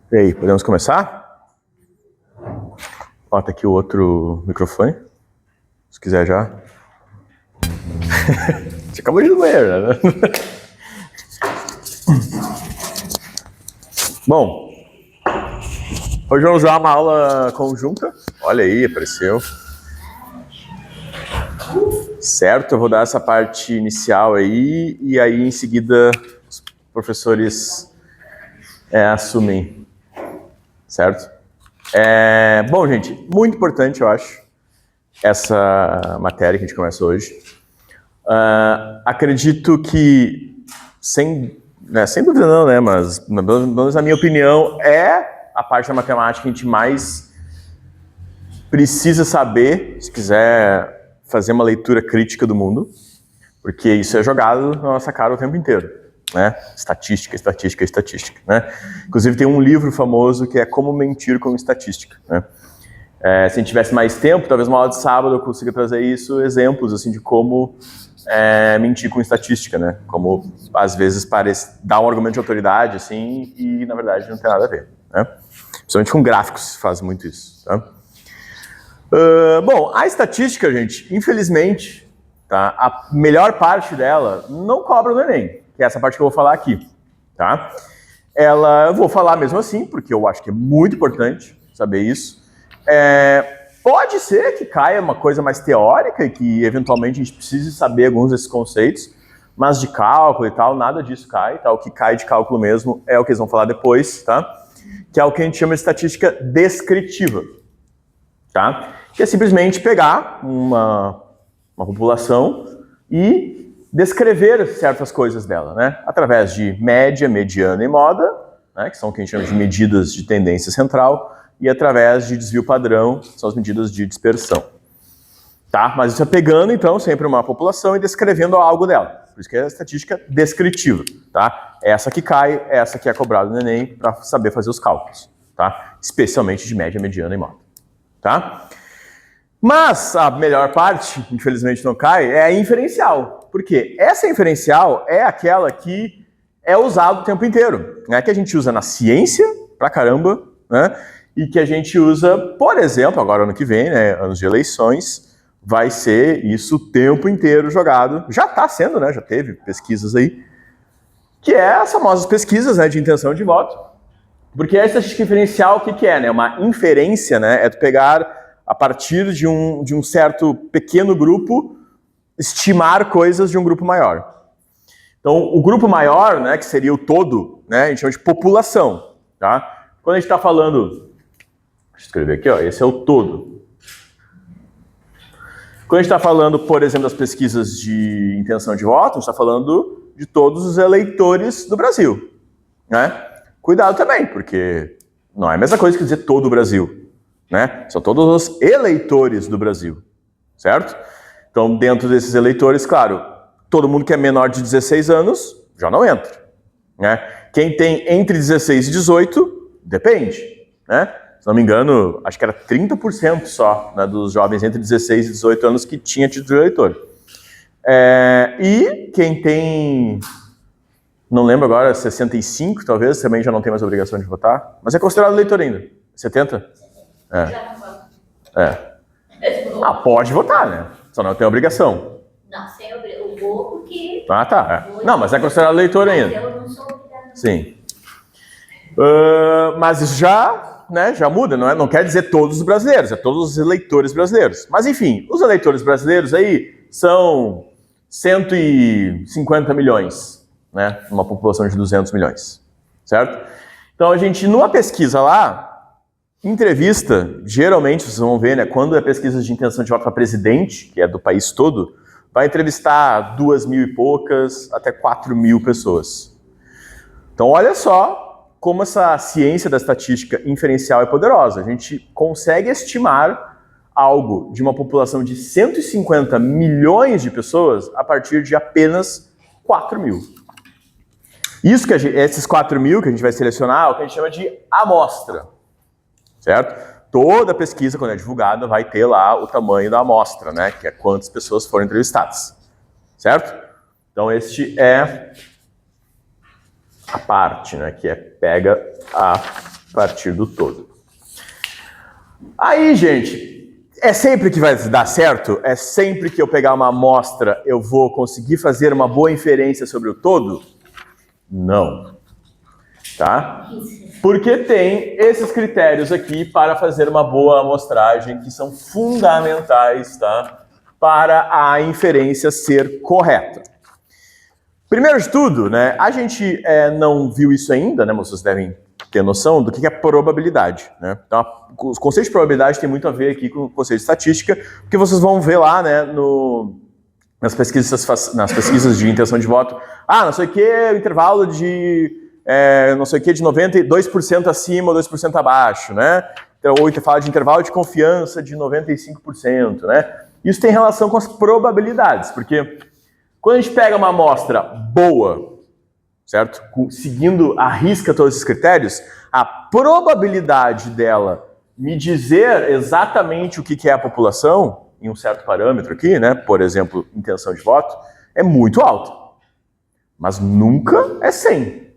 E aí, podemos começar? Ó, tá aqui o outro microfone. Se quiser já. Você acabou de ir no banheiro, né? Bom, hoje vamos usar uma aula conjunta. Olha aí, apareceu. Certo, eu vou dar essa parte inicial aí, e aí em seguida os professores assumem. Certo? Bom, gente, muito importante, eu acho, essa matéria que a gente começa hoje. Acredito que, sem dúvida não, né, mas pelo menos na minha opinião, é a parte da matemática que a gente mais precisa saber se quiser fazer uma leitura crítica do mundo, porque isso é jogado na nossa cara o tempo inteiro, né? Estatística, estatística, estatística, né? Inclusive tem um livro famoso que é Como Mentir com Estatística, né? Se a gente tivesse mais tempo, talvez uma aula de sábado eu consiga trazer isso, exemplos assim de como mentir com estatística, né? Como às vezes parece dar um argumento de autoridade assim e na verdade não tem nada a ver, né? Principalmente com gráficos se faz muito isso, tá? Bom, a estatística, gente, infelizmente, tá? A melhor parte dela não cobra no Enem, que é essa parte que eu vou falar aqui, tá? Eu vou falar mesmo assim, porque eu acho que é muito importante saber isso. Pode ser que caia uma coisa mais teórica e que eventualmente a gente precise saber alguns desses conceitos, mas de cálculo e tal, nada disso cai, tá? O que cai de cálculo mesmo é o que eles vão falar depois, tá? Que é o que a gente chama de estatística descritiva, tá? Que é simplesmente pegar uma população e descrever certas coisas dela, né? Através de média, mediana e moda, né? Que são o que a gente chama de medidas de tendência central, e através de desvio padrão, que são as medidas de dispersão. Tá? Mas isso é pegando, então, sempre uma população e descrevendo algo dela. Por isso que é a estatística descritiva. Tá? Essa que cai, essa que é cobrada no Enem para saber fazer os cálculos. Tá? Especialmente de média, mediana e moda. Tá? Mas a melhor parte, infelizmente não cai, é a inferencial. Por quê? Essa inferencial é aquela que é usada o tempo inteiro. Né? Que a gente usa na ciência, pra caramba, né? E que a gente usa, por exemplo, agora ano que vem, né, anos de eleições, vai ser isso o tempo inteiro jogado. Já está sendo, né? Já teve pesquisas aí. Que é as famosas pesquisas, né, de intenção de voto. Porque a estatística inferencial, o que é? Né? Uma inferência, né? É tu pegar a partir de um certo pequeno grupo, estimar coisas de um grupo maior. Então, o grupo maior, né, que seria o todo, né, a gente chama de população. Tá? Quando a gente está falando... Deixa eu escrever aqui, ó, esse é o todo. Quando a gente está falando, por exemplo, das pesquisas de intenção de voto, a gente está falando de todos os eleitores do Brasil. Né? Cuidado também, porque não é a mesma coisa que dizer todo o Brasil. Né? São todos os eleitores do Brasil. Certo? Então, dentro desses eleitores, claro, todo mundo que é menor de 16 anos já não entra. Né? Quem tem entre 16 e 18, depende. Né? Se não me engano, acho que era 30% só, né, dos jovens entre 16 e 18 anos que tinha título de eleitor. E quem tem, não lembro agora, 65 talvez, também já não tem mais obrigação de votar, mas é considerado eleitor ainda. 70? Pode votar, né? Só não tem obrigação. Não, sem o vou porque... Tá. Não, mas é considerado eleitor ainda. Eu não sou obrigada. Sim. Mas isso já muda, não quer dizer todos os brasileiros, é todos os eleitores brasileiros. Mas enfim, os eleitores brasileiros aí são 150 milhões, né? Uma população de 200 milhões, certo? Então a gente, numa pesquisa lá, entrevista, geralmente vocês vão ver, né? Quando é pesquisa de intenção de voto para presidente, que é do país todo, vai entrevistar 2.000 e poucas até 4.000 pessoas. Então olha só como essa ciência da estatística inferencial é poderosa. A gente consegue estimar algo de uma população de 150 milhões de pessoas a partir de apenas 4.000. Isso esses 4.000 que a gente vai selecionar é o que a gente chama de amostra. Certo? Toda pesquisa, quando é divulgada, vai ter lá o tamanho da amostra, né? Que é quantas pessoas foram entrevistadas. Certo? Então, este é a parte, né, que pega a a partir do todo. Aí, gente, é sempre que vai dar certo? É sempre que eu pegar uma amostra eu vou conseguir fazer uma boa inferência sobre o todo? Não. Tá? Porque tem esses critérios aqui para fazer uma boa amostragem que são fundamentais, tá? Para a inferência ser correta. Primeiro de tudo, né, a gente não viu isso ainda, né, mas vocês devem ter noção do que é probabilidade, né? Então, os conceitos de probabilidade tem muito a ver aqui com o conceito de estatística, porque vocês vão ver lá, né, nas pesquisas de intenção de voto, não sei o que, o intervalo de não sei o que, de 92% acima ou 2% abaixo, né? Então, ou fala de intervalo de confiança de 95%, né? Isso tem relação com as probabilidades, porque quando a gente pega uma amostra boa, certo? Seguindo à risca todos esses critérios, a probabilidade dela me dizer exatamente o que é a população, em um certo parâmetro aqui, né? Por exemplo, intenção de voto, é muito alta. Mas nunca é 100%.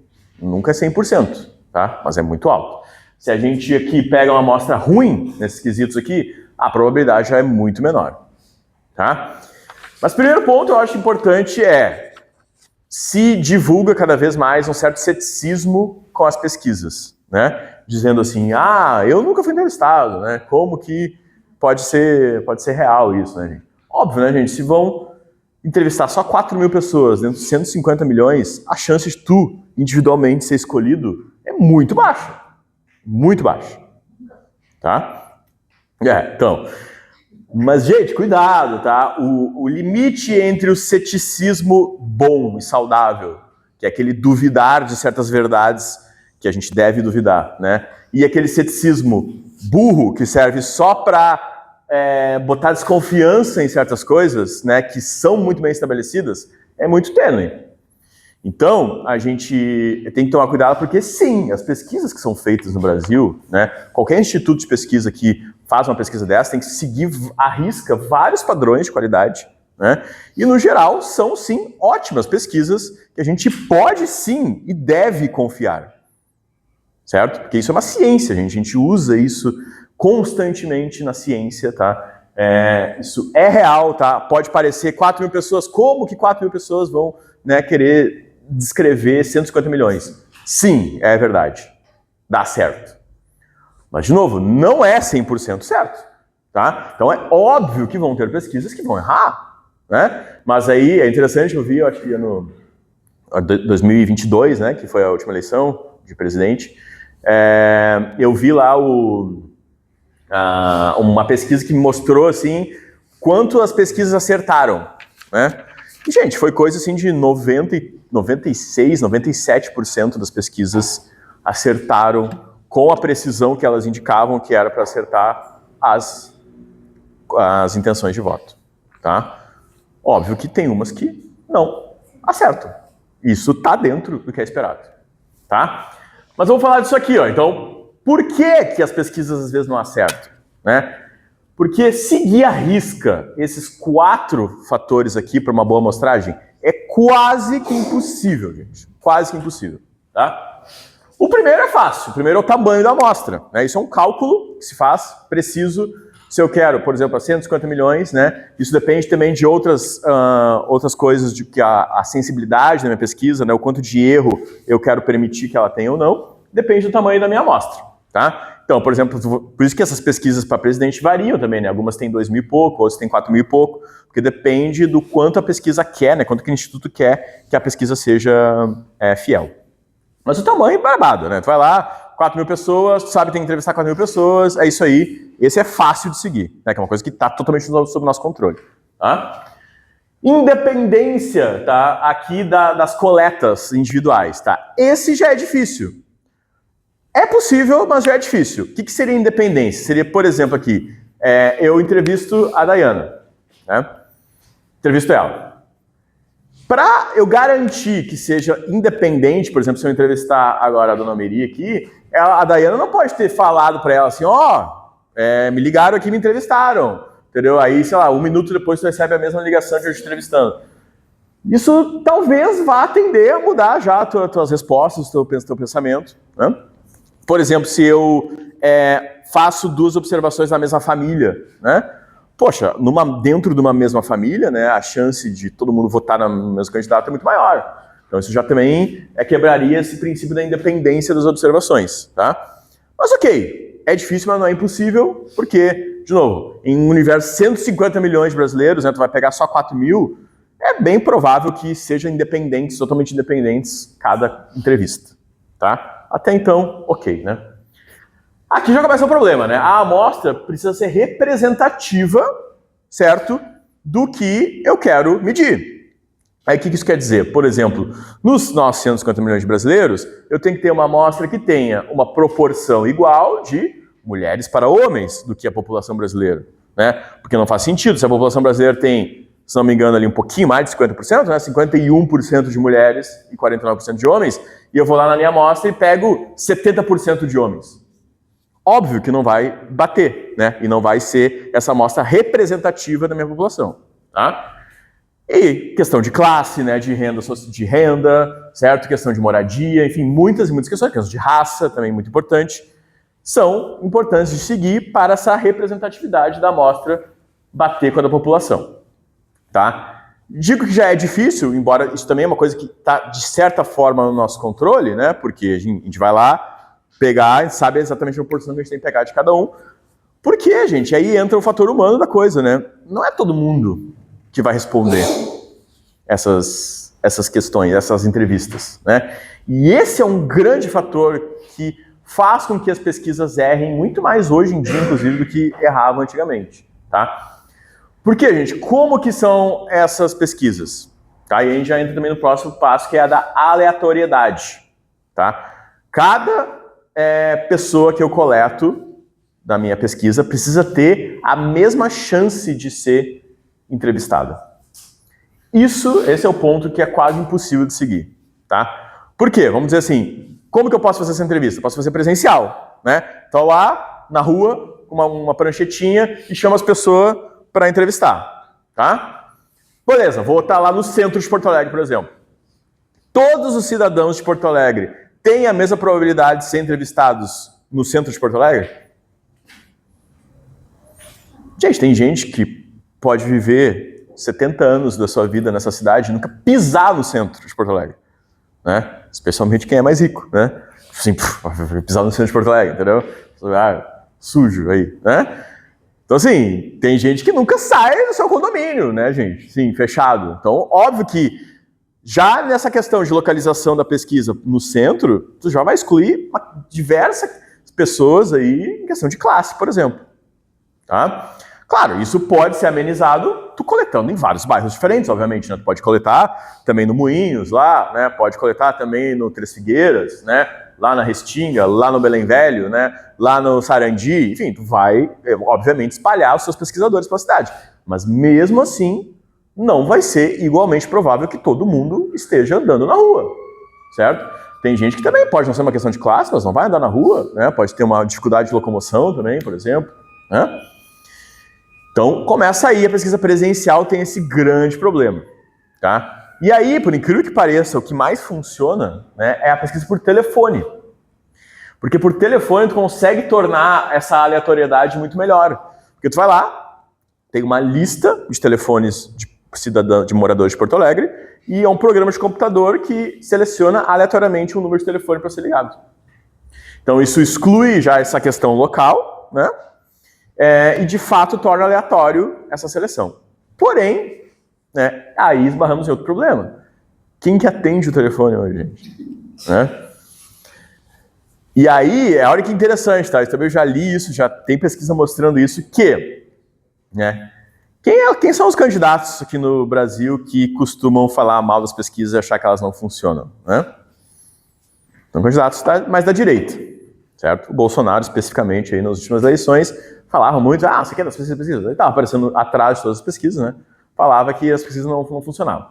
Nunca é 100%, tá? Mas é muito alto. Se a gente aqui pega uma amostra ruim, nesses quesitos aqui, a probabilidade já é muito menor, tá? Mas o primeiro ponto eu acho importante se divulga cada vez mais um certo ceticismo com as pesquisas, né? Dizendo assim, eu nunca fui entrevistado, né? Como que pode ser real isso, né, gente? Óbvio, né, gente? Se vão entrevistar só 4 mil pessoas dentro de 150 milhões, a chance de tu, individualmente, ser escolhido é muito baixa. Muito baixa. Tá? Então... Mas, gente, cuidado, tá? O limite entre o ceticismo bom e saudável, que é aquele duvidar de certas verdades que a gente deve duvidar, né? E aquele ceticismo burro, que serve só para botar desconfiança em certas coisas, né, que são muito bem estabelecidas, é muito tênue. Então, a gente tem que tomar cuidado porque, sim, as pesquisas que são feitas no Brasil, né, qualquer instituto de pesquisa que faz uma pesquisa dessa tem que seguir à risca vários padrões de qualidade, né, e, no geral, são, sim, ótimas pesquisas que a gente pode, sim, e deve confiar, certo? Porque isso é uma ciência, a gente usa isso constantemente na ciência, tá? Isso é real, tá? Pode parecer 4 mil pessoas, como que 4 mil pessoas vão, né, querer descrever 150 milhões? Sim, é verdade. Dá certo. Mas, de novo, não é 100% certo. Tá? Então é óbvio que vão ter pesquisas que vão errar. Né? Mas aí é interessante, eu vi, eu acho que no 2022, né, que foi a última eleição de presidente, eu vi lá uma pesquisa que me mostrou assim, quanto as pesquisas acertaram. Né? E, gente, foi coisa assim de 96, 97% das pesquisas acertaram com a precisão que elas indicavam que era para acertar as intenções de voto. Tá? Óbvio que tem umas que não acertam. Isso está dentro do que é esperado. Tá? Mas vamos falar disso aqui. Então, por que as pesquisas às vezes não acertam? Né? Porque seguir à risca esses 4 fatores aqui para uma boa amostragem é quase que impossível, gente. Quase que impossível. Tá? O primeiro é fácil. O primeiro é o tamanho da amostra. Né? Isso é um cálculo que se faz preciso. Se eu quero, por exemplo, 150 milhões, né? Isso depende também de outras coisas, de que a sensibilidade da minha pesquisa, né? O quanto de erro eu quero permitir que ela tenha ou não, depende do tamanho da minha amostra. Tá? Então, por exemplo, por isso que essas pesquisas para presidente variam também, né? Algumas têm 2 mil e pouco, outras têm 4 mil e pouco, porque depende do quanto a pesquisa quer, né? Quanto que o instituto quer que a pesquisa seja fiel. Mas o tamanho é barbado, né? Tu vai lá, 4 mil pessoas, tu sabe que tem que entrevistar 4 mil pessoas, é isso aí. Esse é fácil de seguir, né? Que é uma coisa que está totalmente sob o nosso controle. Tá? Independência, tá? Aqui das coletas individuais, tá? Esse já é difícil. É possível, mas já é difícil. O que seria independência? Seria, por exemplo, aqui, eu entrevisto a Dayana, né? Entrevisto ela. Para eu garantir que seja independente, por exemplo, se eu entrevistar agora a Dona Meri aqui, a Dayana não pode ter falado para ela assim, me ligaram aqui e me entrevistaram, entendeu? Aí, sei lá, 1 minuto depois tu recebe a mesma ligação de eu te entrevistando. Isso talvez vá tender a mudar já as tuas respostas, o teu pensamento, né? por exemplo, se eu faço 2 observações na mesma família, né? Poxa, dentro de uma mesma família, né, a chance de todo mundo votar no mesmo candidato é muito maior. Então isso já também quebraria esse princípio da independência das observações, tá? Mas ok, é difícil, mas não é impossível, porque, de novo, em um universo de 150 milhões de brasileiros, né, tu vai pegar só 4 mil, é bem provável que sejam independentes, totalmente independentes, cada entrevista, tá? Até então, ok, né? Aqui já começa o problema, né? A amostra precisa ser representativa, certo? Do que eu quero medir. Aí o que isso quer dizer? Por exemplo, nos nossos 150 milhões de brasileiros, eu tenho que ter uma amostra que tenha uma proporção igual de mulheres para homens do que a população brasileira, né? Porque não faz sentido. Se a população brasileira tem, se não me engano, ali um pouquinho mais de 50%, né? 51% de mulheres e 49% de homens, e eu vou lá na minha amostra e pego 70% de homens. Óbvio que não vai bater, né? E não vai ser essa amostra representativa da minha população, tá? E questão de classe, né? De renda, certo? Questão de moradia, enfim, muitas questões. Questão de raça, também muito importante. São importantes de seguir para essa representatividade da amostra bater com a da população, tá? Digo que já é difícil, embora isso também é uma coisa que está, de certa forma, no nosso controle, né? Porque a gente vai lá pegar e sabe exatamente a proporção que a gente tem que pegar de cada um. Por quê, gente? Aí entra o fator humano da coisa, né? Não é todo mundo que vai responder essas questões, essas entrevistas, né? E esse é um grande fator que faz com que as pesquisas errem muito mais hoje em dia, inclusive, do que erravam antigamente, tá? Por quê, gente? Como que são essas pesquisas? Tá? E a gente já entra também no próximo passo, que é a da aleatoriedade, tá? Cada pessoa que eu coleto da minha pesquisa precisa ter a mesma chance de ser entrevistada. Esse é o ponto que é quase impossível de seguir, tá? Por quê? Vamos dizer assim, como que eu posso fazer essa entrevista? Eu posso fazer presencial, né? Então lá na rua, com uma pranchetinha e chamo as pessoas para entrevistar, tá? Beleza, vou estar lá no centro de Porto Alegre, por exemplo. Todos os cidadãos de Porto Alegre têm a mesma probabilidade de ser entrevistados no centro de Porto Alegre? Gente, tem gente que pode viver 70 anos da sua vida nessa cidade e nunca pisar no centro de Porto Alegre, né? Especialmente quem é mais rico, né? Assim, pisar no centro de Porto Alegre, entendeu? Sujo aí, né? Então, assim, tem gente que nunca sai do seu condomínio, né, gente? Sim, fechado. Então, óbvio que já nessa questão de localização da pesquisa no centro, tu já vai excluir diversas pessoas aí em questão de classe, por exemplo, tá? Claro, isso pode ser amenizado tu coletando em vários bairros diferentes, obviamente, né? Tu pode coletar também no Moinhos, lá, né? Pode coletar também no Três Figueiras, né? Lá na Restinga, lá no Belém Velho, né? Lá no Sarandi, enfim, tu vai, obviamente, espalhar os seus pesquisadores pela cidade. Mas mesmo assim, não vai ser igualmente provável que todo mundo esteja andando na rua, certo? Tem gente que também pode não ser uma questão de classe, mas não vai andar na rua, né? Pode ter uma dificuldade de locomoção também, por exemplo, né? Então, começa aí, a pesquisa presencial tem esse grande problema, tá? E aí, por incrível que pareça, o que mais funciona, né, é a pesquisa por telefone. Porque por telefone tu consegue tornar essa aleatoriedade muito melhor. Porque tu vai lá, tem uma lista de telefones de moradores de Porto Alegre e é um programa de computador que seleciona aleatoriamente um número de telefone para ser ligado. Então isso exclui já essa questão local, né? E de fato torna aleatório essa seleção. Porém, né, aí esbarramos em outro problema. Quem que atende o telefone hoje, gente? Né? E aí, é a hora que é interessante, tá? Eu também já li isso, já tem pesquisa mostrando isso, que, né, quem são os candidatos aqui no Brasil que costumam falar mal das pesquisas e achar que elas não funcionam, né? São candidatos mais da direita, certo? O Bolsonaro, especificamente, aí nas últimas eleições, falava muito, você quer das pesquisas? Ele estava aparecendo atrás de todas as pesquisas, né? Falava que as pesquisas não funcionavam.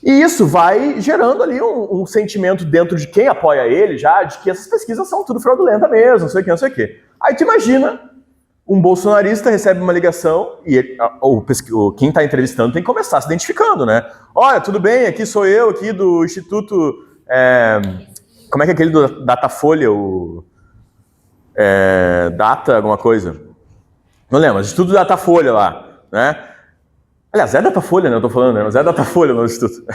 E isso vai gerando ali um sentimento dentro de quem apoia ele já, de que essas pesquisas são tudo fraudulenta mesmo, não sei o que, não sei o que. Aí tu imagina, um bolsonarista recebe uma ligação e quem está entrevistando tem que começar se identificando, né? Olha, tudo bem, aqui sou eu, aqui do Instituto... como é que é aquele do Datafolha? Data, alguma coisa. Não lembro, mas Instituto Datafolha lá, né? Aliás, é Datafolha, né? Eu tô falando, né? Mas é Datafolha no Instituto.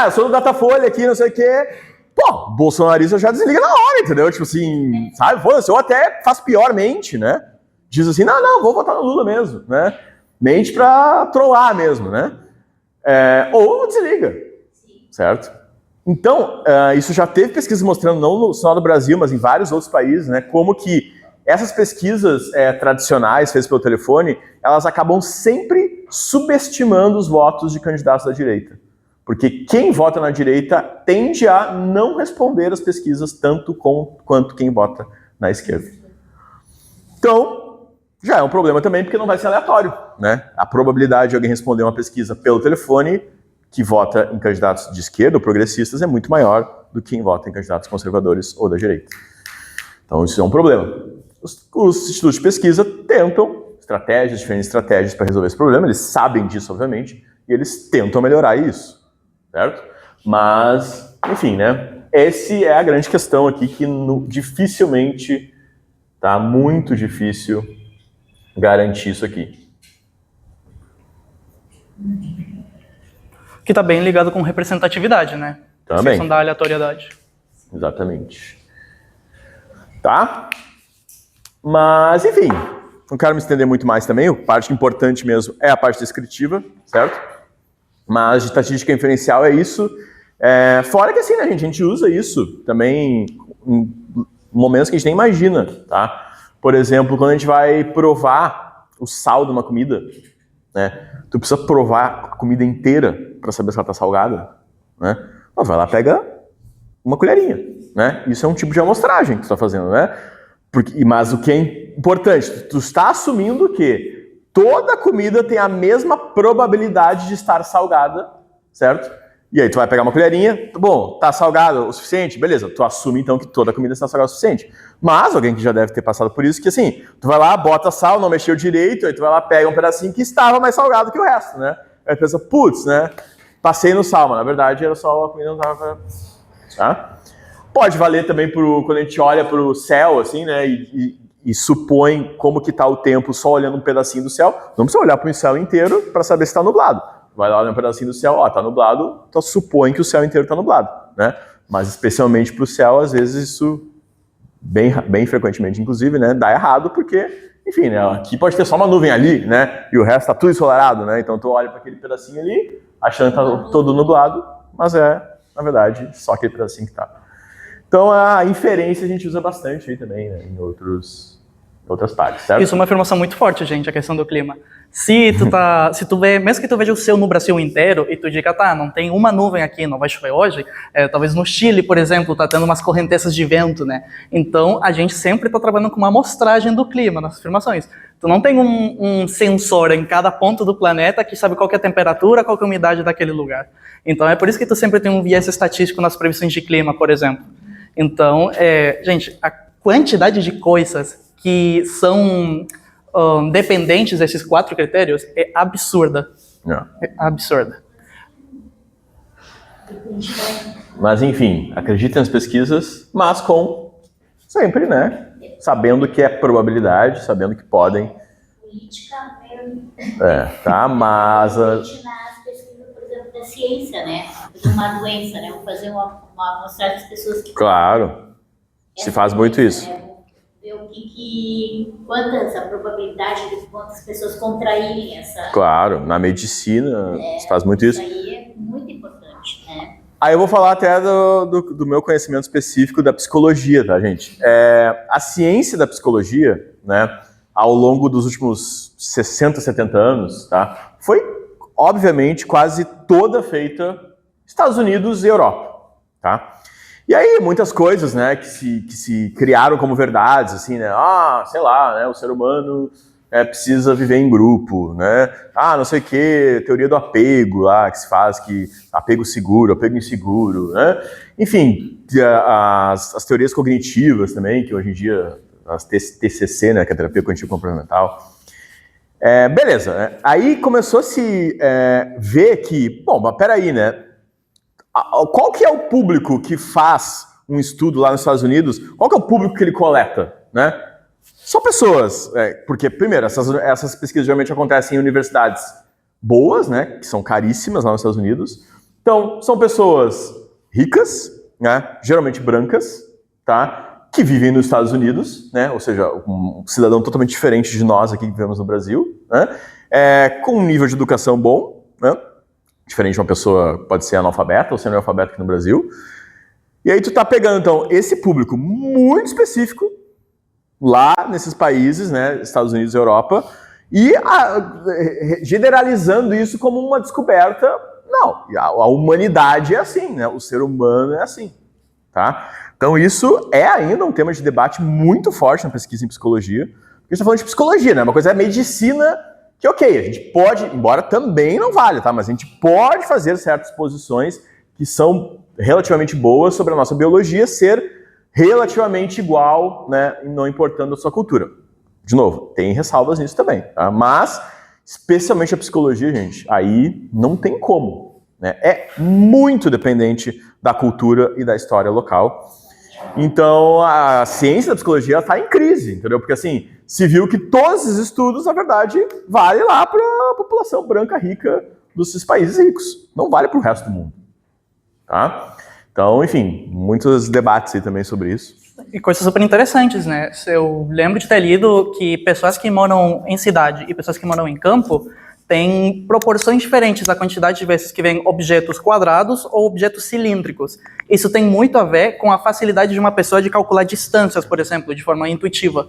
Eu sou do Datafolha aqui, não sei o quê. Pô, bolsonarista já desliga na hora, entendeu? Tipo assim, sabe? Foda-se, ou até faz piormente, né? Diz assim, não, vou votar no Lula mesmo, né? Mente pra trollar mesmo, né? Ou desliga, certo? Então, isso já teve pesquisas mostrando, não só no Brasil, mas em vários outros países, né? Como que essas pesquisas tradicionais feitas pelo telefone, elas acabam sempre subestimando os votos de candidatos da direita. Porque quem vota na direita tende a não responder as pesquisas tanto quanto quem vota na esquerda. Então, já é um problema também, porque não vai ser aleatório, né? A probabilidade de alguém responder uma pesquisa pelo telefone que vota em candidatos de esquerda ou progressistas é muito maior do que quem vota em candidatos conservadores ou da direita. Então, isso é um problema. Os institutos de pesquisa tentam diferentes estratégias para resolver esse problema, eles sabem disso, obviamente, e eles tentam melhorar isso, certo? Mas, enfim, né? Essa é a grande questão aqui, que dificilmente, tá muito difícil garantir isso aqui. Que está bem ligado com representatividade, né? Também. A questão da aleatoriedade. Exatamente. Tá? Mas, enfim, não quero me estender muito mais também. A parte importante mesmo é a parte descritiva, certo? Mas de estatística inferencial é isso. Fora que assim, né, a gente usa isso também em momentos que a gente nem imagina, tá? Por exemplo, quando a gente vai provar o sal de uma comida, né? Tu precisa provar a comida inteira para saber se ela tá salgada, né? Vai lá, pega uma colherinha, né? Isso é um tipo de amostragem que tu tá fazendo, né? Mas o que é importante, tu está assumindo que toda comida tem a mesma probabilidade de estar salgada, certo? E aí tu vai pegar uma colherinha, bom, tá salgado o suficiente? Beleza, tu assume então que toda comida está salgada o suficiente. Mas alguém que já deve ter passado por isso, que assim, tu vai lá, bota sal, não mexeu direito, aí tu vai lá, pega um pedacinho que estava mais salgado que o resto, né? Aí pensa, putz, né? Passei no sal, mas na verdade era só a comida não tava... Tá? Pode valer também quando a gente olha pro céu, assim, né? E supõe como que tá o tempo só olhando um pedacinho do céu. Não precisa olhar pro céu inteiro para saber se tá nublado. Vai lá olhar um pedacinho do céu, tá nublado, então supõe que o céu inteiro tá nublado, né? Mas especialmente pro céu, às vezes isso, bem frequentemente, inclusive, né? Dá errado, porque, enfim, né? Aqui pode ter só uma nuvem ali, né? E o resto tá tudo ensolarado, né? Então tu olha para aquele pedacinho ali, achando que tá todo nublado, mas na verdade, só aquele pedacinho que tá. Então a inferência a gente usa bastante aí também, né? Em outras partes, certo? Isso é uma afirmação muito forte, gente, a questão do clima. Se tu vê, mesmo que tu veja o céu no Brasil inteiro e tu diga, tá, não tem uma nuvem aqui, não vai chover hoje, talvez no Chile, por exemplo, tá tendo umas correntezas de vento, né? Então, a gente sempre tá trabalhando com uma amostragem do clima nas afirmações. Tu não tem um sensor em cada ponto do planeta que sabe qual que é a temperatura, qual que é a umidade daquele lugar. Então, é por isso que tu sempre tem um viés estatístico nas previsões de clima, por exemplo. Então, gente, a quantidade de coisas que são dependentes desses 4 critérios é absurda. É absurda. Mas, enfim, acredita nas pesquisas, mas sempre, né? Sabendo que é probabilidade, sabendo que podem. Política mesmo. Tá, mas... Nas pesquisas, por exemplo, da ciência, né? De uma doença, né? Vou fazer uma amostragem das pessoas que... Claro, se faz muito isso. Ver a probabilidade de quantas pessoas contraírem essa... Claro, na medicina se faz muito isso. Isso aí é muito importante, né? Aí eu vou falar até do meu conhecimento específico da psicologia, tá, gente? A ciência da psicologia, né, ao longo dos últimos 60, 70 anos, tá, foi, obviamente, quase toda feita Estados Unidos e Europa, tá? E aí, muitas coisas, né, que se criaram como verdades, assim, né, sei lá, né, o ser humano precisa viver em grupo, né, não sei o que, teoria do apego lá, que se faz, que apego seguro, apego inseguro, né, enfim, as teorias cognitivas também, que hoje em dia, as TCC, né, que é a terapia cognitivo comportamental, beleza, né, aí começou a se ver que, bom, mas peraí, né, qual que é o público que faz um estudo lá nos Estados Unidos? Qual que é o público que ele coleta, né? São pessoas, porque, primeiro, essas pesquisas geralmente acontecem em universidades boas, né, que são caríssimas lá nos Estados Unidos. Então, são pessoas ricas, né, geralmente brancas, tá, que vivem nos Estados Unidos, né, ou seja, um cidadão totalmente diferente de nós aqui que vivemos no Brasil, né, com um nível de educação bom, né, diferente de uma pessoa pode ser analfabeta ou semi-analfabeta aqui no Brasil. E aí tu tá pegando, então, esse público muito específico lá nesses países, né, Estados Unidos e Europa, e generalizando isso como uma descoberta. Não, a humanidade é assim, né? O ser humano é assim, tá? Então isso é ainda um tema de debate muito forte na pesquisa em psicologia, porque a gente está falando de psicologia, né? Uma coisa é a medicina, que ok, a gente pode, embora também não vale, tá? Mas a gente pode fazer certas posições que são relativamente boas sobre a nossa biologia ser relativamente igual, né? Não importando a sua cultura. De novo, tem ressalvas nisso também, tá? Mas, especialmente a psicologia, gente, aí não tem como, né? É muito dependente da cultura e da história local. Então, a ciência da psicologia está em crise, entendeu? Porque, assim, se viu que todos os estudos, na verdade, valem lá para a população branca rica desses países ricos. Não vale para o resto do mundo, tá? Então, enfim, muitos debates aí também sobre isso. E coisas super interessantes, né? Eu lembro de ter lido que pessoas que moram em cidade e pessoas que moram em campo têm proporções diferentes da quantidade de vezes que vêm objetos quadrados ou objetos cilíndricos. Isso tem muito a ver com a facilidade de uma pessoa de calcular distâncias, por exemplo, de forma intuitiva.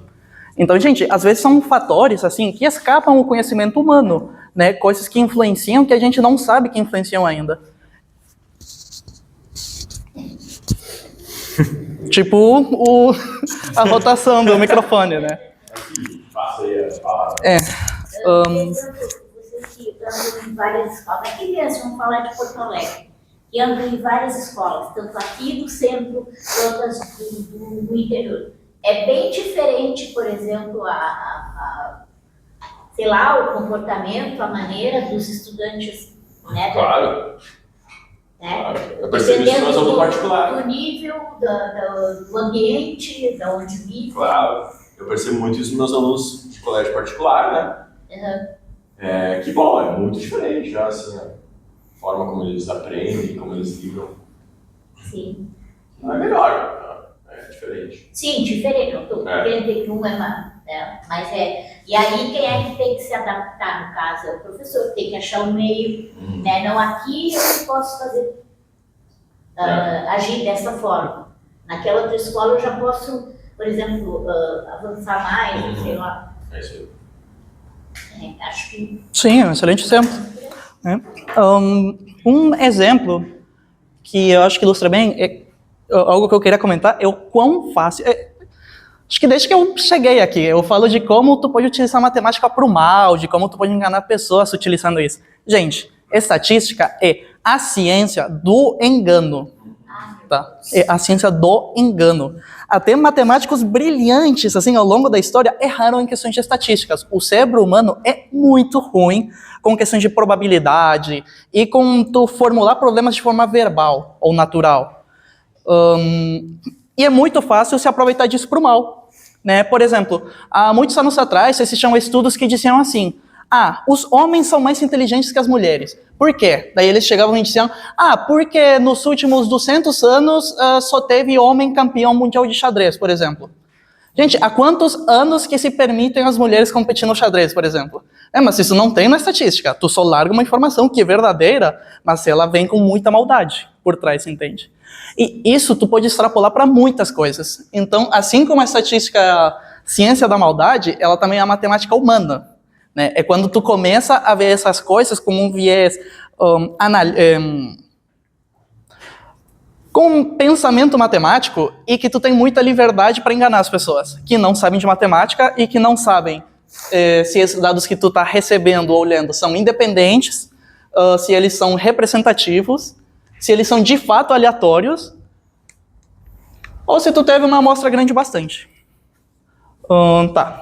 Então, gente, às vezes são fatores assim que escapam o conhecimento humano, né? Coisas que influenciam que a gente não sabe que influenciam ainda. Tipo a rotação do microfone, né? Faça aí a palavra. Vocês que andam em várias escolas, aqui mesmo, vamos falar de Porto Alegre, que andam em várias escolas, tanto aqui do centro quanto as do interior. É bem diferente, por exemplo, sei lá, o comportamento, a maneira dos estudantes, né? Claro. Né? Eu percebo isso no aluno particular. Do nível, do ambiente, de onde vive. Claro, eu percebo muito isso nos meus alunos de colégio particular, né? Que bom, é muito diferente já, assim, a forma como eles aprendem, como eles lidam. Sim. Não é melhor, é diferente. Sim, diferente. Não estou querendo que um é uma, né? Mas e aí quem é que tem que se adaptar, no caso? É o professor, tem que achar um meio, né? Não, aqui eu não posso fazer, agir dessa forma. Naquela outra escola eu já posso, por exemplo, avançar mais, sei lá. É isso aí. Acho que... Sim, é um excelente exemplo. Um exemplo que eu acho que ilustra bem, algo que eu queria comentar, é o quão fácil... Acho que desde que eu cheguei aqui, eu falo de como tu pode utilizar a matemática para o mal, de como tu pode enganar pessoas utilizando isso. Gente, estatística é a ciência do engano. Tá? É a ciência do engano. Até matemáticos brilhantes, assim, ao longo da história, erraram em questões de estatísticas. O cérebro humano é muito ruim com questões de probabilidade e com tu formular problemas de forma verbal ou natural. E é muito fácil se aproveitar disso para o mal, né? Por exemplo, há muitos anos atrás existiam estudos que diziam assim: os homens são mais inteligentes que as mulheres. Por quê? Daí eles chegavam e diziam: porque nos últimos 200 anos só teve homem campeão mundial de xadrez, por exemplo. Gente, há quantos anos que se permitem as mulheres competir no xadrez, por exemplo? Mas isso não tem na estatística. Tu só larga uma informação que é verdadeira, mas ela vem com muita maldade por trás, entende? E isso tu pode extrapolar para muitas coisas. Então, assim como a estatística, ciência da maldade, ela também é a matemática humana, né? É quando tu começa a ver essas coisas com um viés com um pensamento matemático e que tu tem muita liberdade para enganar as pessoas que não sabem de matemática e que não sabem se esses dados que tu está recebendo ou olhando são independentes, se eles são representativos, se eles são de fato aleatórios, ou se tu teve uma amostra grande bastante.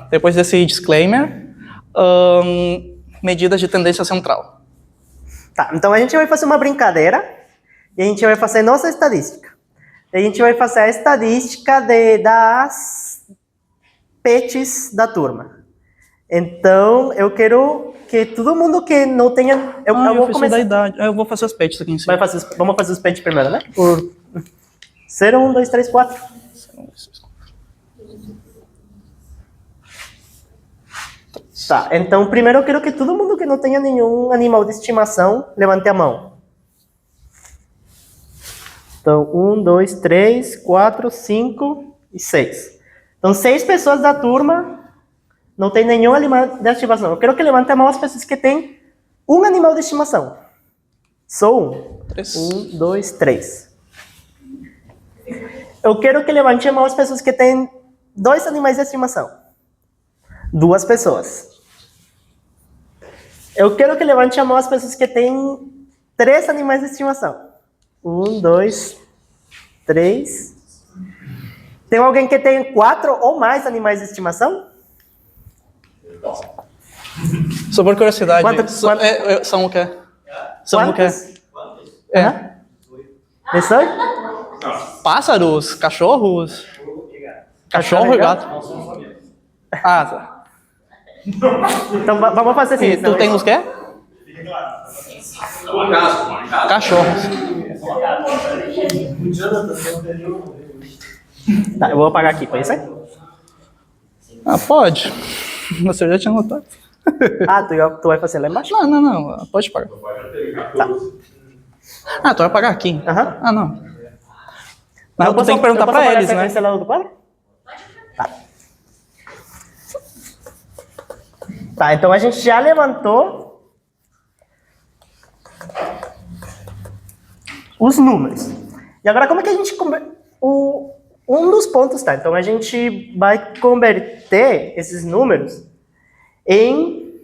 Depois desse disclaimer, medidas de tendência central. Então a gente vai fazer uma brincadeira e a gente vai fazer nossa estatística. A gente vai fazer a estatística pets da turma. Então, eu quero que todo mundo que não tenha... Eu eu vou fiz começar... da idade. Eu vou fazer os pets aqui em cima. Vamos fazer os pets primeiro, né? Por 0, 1, 2, 3, 4. Tá, então primeiro eu quero que todo mundo que não tenha nenhum animal de estimação levante a mão. Então, 1, 2, 3, 4, 5 e 6. Então, 6 pessoas da turma não tem nenhum animal de estimação. Eu quero que levante a mão as pessoas que têm um animal de estimação. Só um. 1, 2, 3. Eu quero que levante a mão as pessoas que têm 2 animais de estimação. 2 pessoas. Eu quero que levante a mão as pessoas que têm 3 animais de estimação. 1, 2, 3. Tem alguém que tem 4 ou mais animais de estimação? Só por curiosidade, Quanto- são o quê? São o quê? É. 18? Pássaros, cachorros. Cachorro e gato. Ah, tá. Então vamos fazer assim. E tu tem os quê? Cachorros. Tá, eu vou apagar aqui, pode ser? Ah, pode. Você já tinha notado. Ah, tu vai fazer lá embaixo? Não. Pode pagar. Tá. Ah, tu vai pagar aqui. Aham. Ah, não. Mas tu tem que perguntar pra eles, né? Esse lado do quadro? Tá. Tá, então a gente já levantou os números. E agora como é que a gente... Um dos pontos, tá? Então a gente vai converter esses números em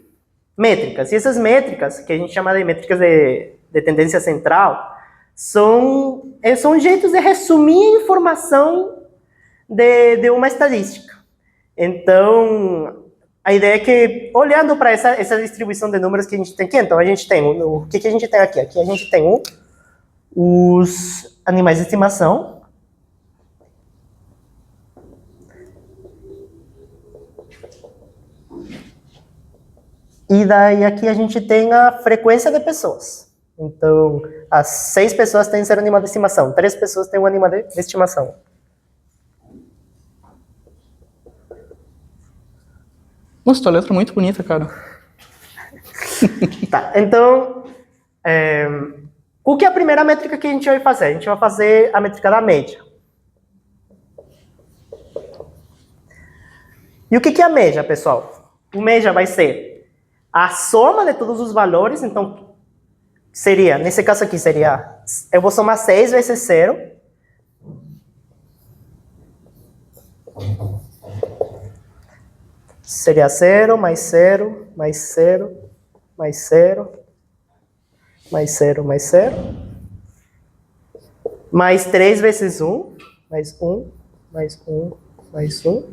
métricas. E essas métricas, que a gente chama de métricas de tendência central, são jeitos de resumir a informação de uma estatística. Então, a ideia é que, olhando para essa distribuição de números que a gente tem aqui, então a gente tem, o que a gente tem aqui? Aqui a gente tem os animais de estimação. E daí aqui a gente tem a frequência de pessoas. Então, as 6 pessoas têm 0 animal de estimação, 3 pessoas têm 1 animal de estimação. Nossa, tua letra é muito bonita, cara. Tá, então, o que é a primeira métrica que a gente vai fazer? A gente vai fazer a métrica da média. E o que é a média, pessoal? O média vai ser a soma de todos os valores, então, seria, nesse caso aqui, seria, eu vou somar 6 vezes 0. Seria 0, mais 0, mais 0, mais 0, mais 0, mais 0. Mais 3 vezes 1, mais 1, mais 1, mais 1.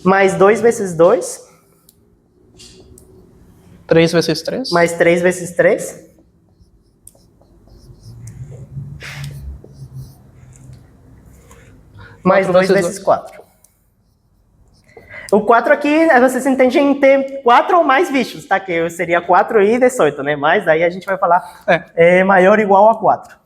Mais 2 vezes 2. 3 vezes 3. Mais 3 vezes 3. Mais 2 vezes 4. O 4 aqui, vocês entendem em ter 4 ou mais bichos, tá? Que seria 4 e 18, né? Mas aí a gente vai falar é maior ou igual a 4.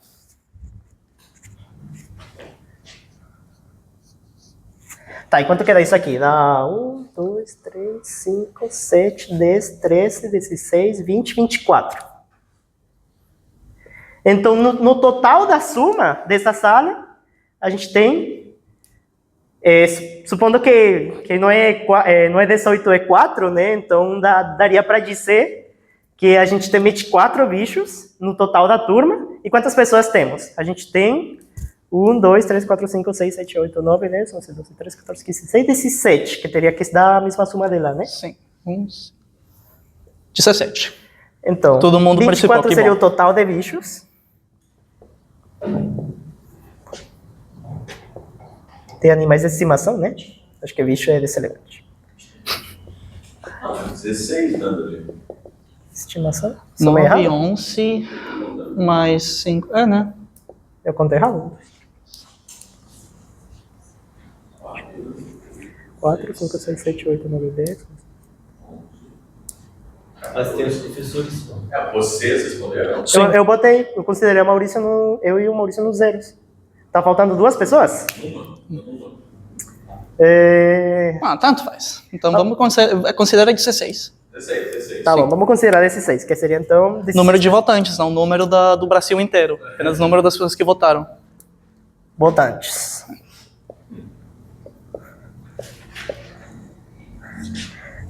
Tá, e quanto que dá isso aqui? Dá 1, 2, 3, 5, 7, 10, 13, 16, 20, 24. Então, no total da soma dessa sala, a gente tem, supondo que não é 18, é 4, né? Então, daria para dizer que a gente tem 24 bichos no total da turma. E quantas pessoas temos? A gente tem 1, 2, 3, 4, 5, 6, 7, 8, 9, 10, 11, 12, 13, 14, 15, 16, 17, que teria que dar a mesma soma dela, né? Sim. 17. Então, todo mundo 24 seria o total de bichos. Tem animais de estimação, né? Acho que bicho é desse elemento. 16, dando Estimação? 9, 11, mais 5. É, né? Eu contei errado. 4, 5, 6, 7, 8, 9, 10. Mas tem os professores. Vocês responderam? Sim. Eu considerei o Maurício eu e o Maurício nos zeros. Tá faltando 2 pessoas? Tanto faz. Então vamos considerar 16. 16. Tá bom, vamos considerar esses 6, que seria então... 16. Número de votantes, não número do Brasil inteiro. Apenas o número das pessoas que votaram. Votantes.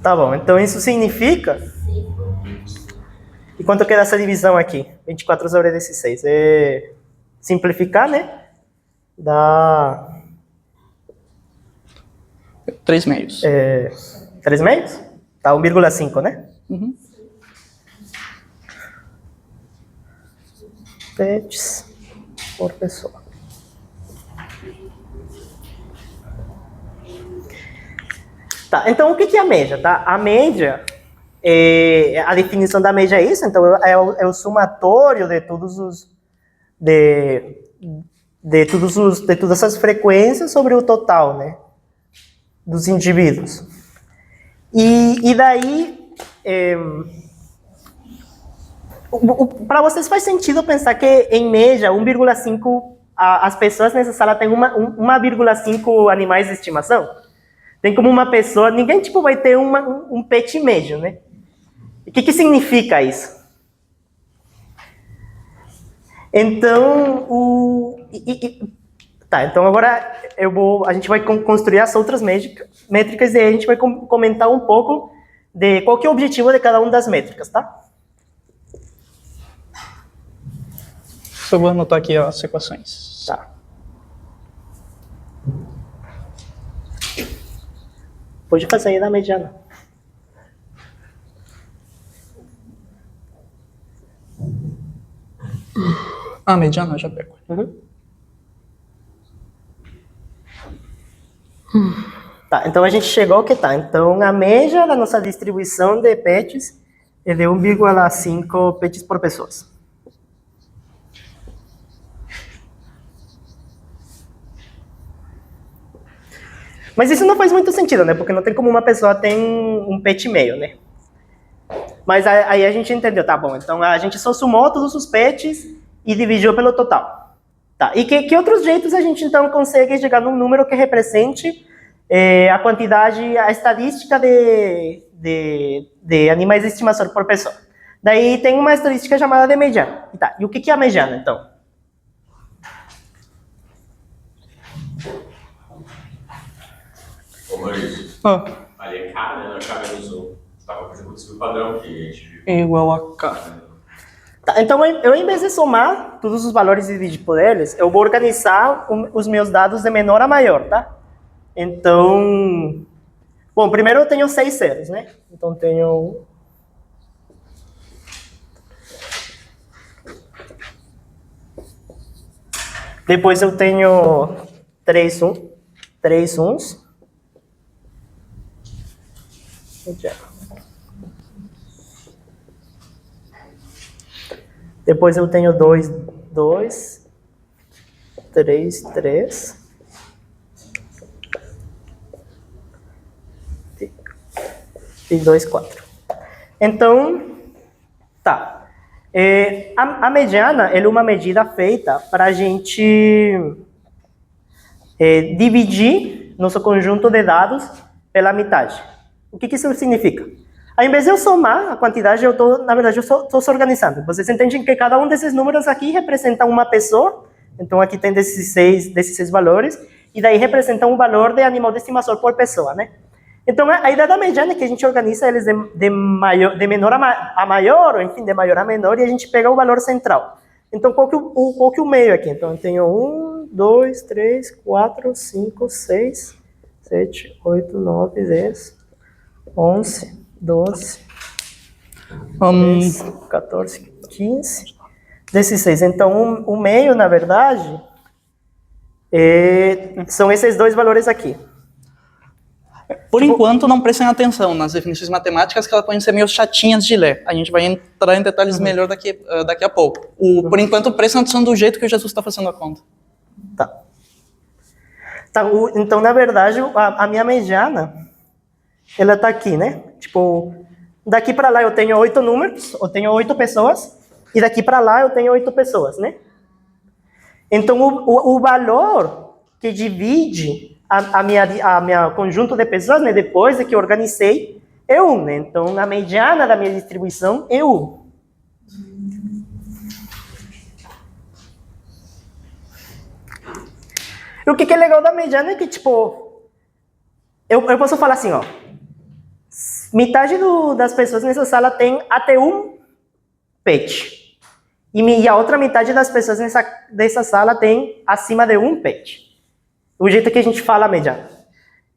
Tá bom, então isso significa... E quanto queda essa divisão aqui? 24 sobre 16. Simplificar, né? Dá... 3 meios. 3 meios? Tá, 1,5, né? Uhum. Pets por pessoa. Tá, então o que é a média, tá? A média, a definição da média é isso, então é o somatório de todos os... de todas essas frequências sobre o total, né? Dos indivíduos. E daí, para vocês faz sentido pensar que, em média, 1,5, as pessoas nessa sala têm 1,5 animais de estimação? Tem como uma pessoa, ninguém tipo vai ter um pet médio, né? E o que significa isso? Então, tá, então agora a gente vai construir as outras métricas e aí a gente vai comentar um pouco de qual que é o objetivo de cada uma das métricas, tá? Só vou anotar aqui as equações. Tá. Pode fazer aí da mediana. Mediana eu já pego. Uhum. Tá, então a gente chegou ao que tá. Então a média da nossa distribuição de pets é de 1,5 pets por pessoas. Mas isso não faz muito sentido, né? Porque não tem como uma pessoa ter um pet e meio, né? Mas aí a gente entendeu, tá bom, então a gente só somou todos os pets e dividiu pelo total. Tá, e que outros jeitos a gente então consegue chegar num número que represente a quantidade, a estatística de animais de estimação por pessoa? Daí tem uma estatística chamada de mediana. Tá, e o que é a mediana, então? Ô Maurício, ali é K, né? Não é K menos 1. Você estava fazendo o padrão que a gente viu. Igual a K. Tá, então, eu, em vez de somar todos os valores e dividir por eles, eu vou organizar os meus dados de menor a maior, tá? Então, bom, primeiro eu tenho 6 zeros, né? Então, tenho... Depois eu tenho 3 uns. Depois eu tenho 2, 3. E 2, 4. Então, tá. A mediana é uma medida feita para a gente dividir nosso conjunto de dados pela metade. O que isso significa? Ao invés de eu somar a quantidade, na verdade, eu estou se organizando. Vocês entendem que cada um desses números aqui representa uma pessoa. Então, aqui tem desses seis valores. E daí representa um valor de animal de estimação por pessoa, né? Então, a ideia da mediana é que a gente organiza eles de menor a maior, ou enfim, de maior a menor, e a gente pega o valor central. Então, qual que é o meio aqui? Então, eu tenho 1, 2, 3, 4, 5, 6, 7, 8, 9, 10, 11, 12, 13, 14, 15, 16. Então, o meio, na verdade, são esses dois valores aqui. Por enquanto, não prestem atenção nas definições matemáticas, que elas podem ser meio chatinhas de ler. A gente vai entrar em detalhes melhor daqui a pouco. Por enquanto, prestem atenção do jeito que o Jesus está fazendo a conta. Tá. Então, na verdade, a minha mediana, ela tá aqui, né? Tipo, daqui para lá eu tenho 8 números, eu tenho 8 pessoas, e daqui para lá eu tenho 8 pessoas, né? Então, o valor que divide a minha conjunto de pessoas, né, depois de que eu organizei, é 1, né? Então, a mediana da minha distribuição é 1. E o que é legal da mediana é que, tipo, eu posso falar assim, ó, metade das pessoas nessa sala tem até 1 pet. E a outra metade das pessoas dessa sala tem acima de 1 pet. O jeito que a gente fala a mediana.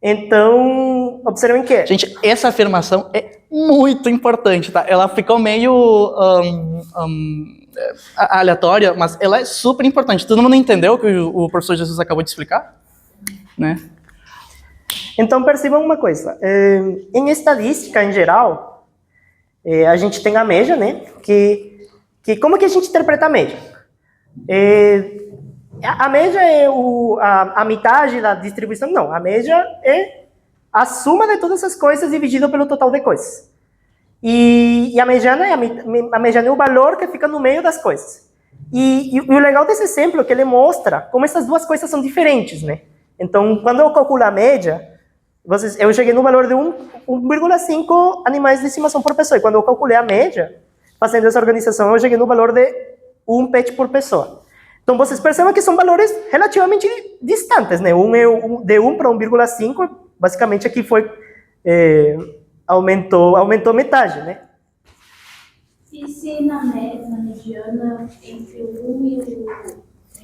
Então, observem que... Gente, essa afirmação é muito importante, tá? Ela ficou meio aleatória, mas ela é super importante. Todo mundo entendeu o que o professor Jesus acabou de explicar? Né? Então, percebam uma coisa. Em estatística, em geral, a gente tem a média, né? Que como que a gente interpreta a média? A média é a metade da distribuição? Não, a média é a soma de todas as coisas dividido pelo total de coisas. E a mediana é o valor que fica no meio das coisas. E o legal desse exemplo é que ele mostra como essas duas coisas são diferentes, né? Então, quando eu calculo a média, eu cheguei no valor de 1,5 animais de estimação por pessoa. E quando eu calculei a média, fazendo essa organização, eu cheguei no valor de 1 pet por pessoa. Então, vocês percebem que são valores relativamente distantes, né? De 1 para 1,5, basicamente aqui foi... aumentou metade, né? E se na mediana, entre o 1 e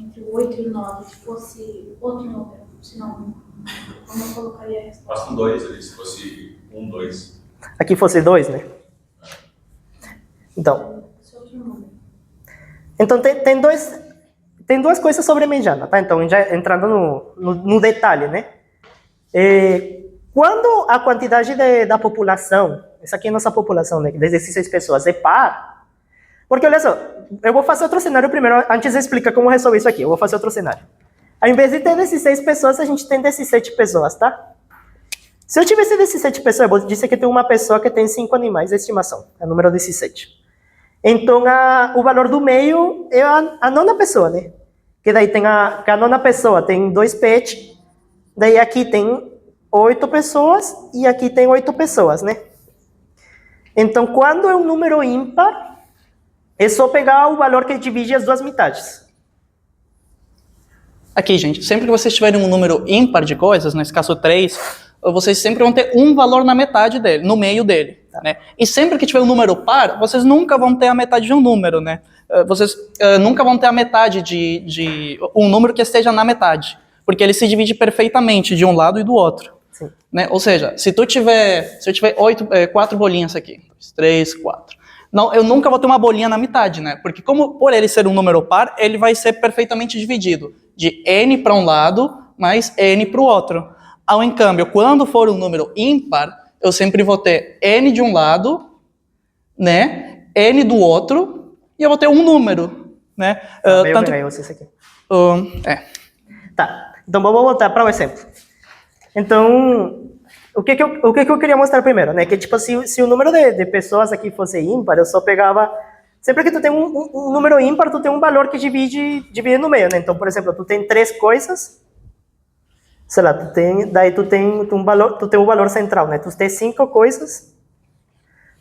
entre o 8 e o 9, fosse outro número, se não, como eu colocaria a resposta? Basta um 2 ali, se fosse 1, 2. Aqui fosse 2, né? Então, Esse outro número. Então tem duas coisas sobre a mediana, tá? Então, já entrando no detalhe, né? Quando a quantidade da população, essa aqui é a nossa população, né? 16 pessoas, é par. Porque, olha só, eu vou fazer outro cenário primeiro, antes de explicar como resolver isso aqui, eu vou fazer outro cenário. Ao invés de ter 16 pessoas, a gente tem 17 pessoas, tá? Se eu tivesse 17 pessoas, eu vou dizer que tem uma pessoa que tem 5 animais de estimação, é o número 17. Então, o valor do meio é a nona pessoa, né? Que daí tem que a nona pessoa tem 2 pets, daí aqui tem 8 pessoas e aqui tem 8 pessoas, né? Então, quando é um número ímpar, é só pegar o valor que divide as duas metades. Aqui, gente, sempre que vocês tiverem um número ímpar de coisas, nesse caso 3, vocês sempre vão ter um valor na metade dele, no meio dele, né? E sempre que tiver um número par, vocês nunca vão ter a metade de um número, né? Vocês nunca vão ter a metade de um número que esteja na metade, porque ele se divide perfeitamente de um lado e do outro. Sim. Né? Ou seja, se eu tiver 4 bolinhas aqui, 2, 3, 4, não, eu nunca vou ter uma bolinha na metade, né? Porque por ele ser um número par, ele vai ser perfeitamente dividido de n para um lado mais n para o outro. Ao em câmbio, quando for um número ímpar, eu sempre vou ter n de um lado, né? N do outro, e eu vou ter um número, né? Eu peguei vocês aqui. Tá, então vamos voltar para o exemplo. Então, o que eu queria mostrar primeiro, né? Que tipo, se o número de pessoas aqui fosse ímpar, eu só pegava... Sempre que tu tem um número ímpar, tu tem um valor que divide no meio, né? Então, por exemplo, tu tem 3 coisas, sei lá, tu tem um valor central, né? Tu tem 5 coisas,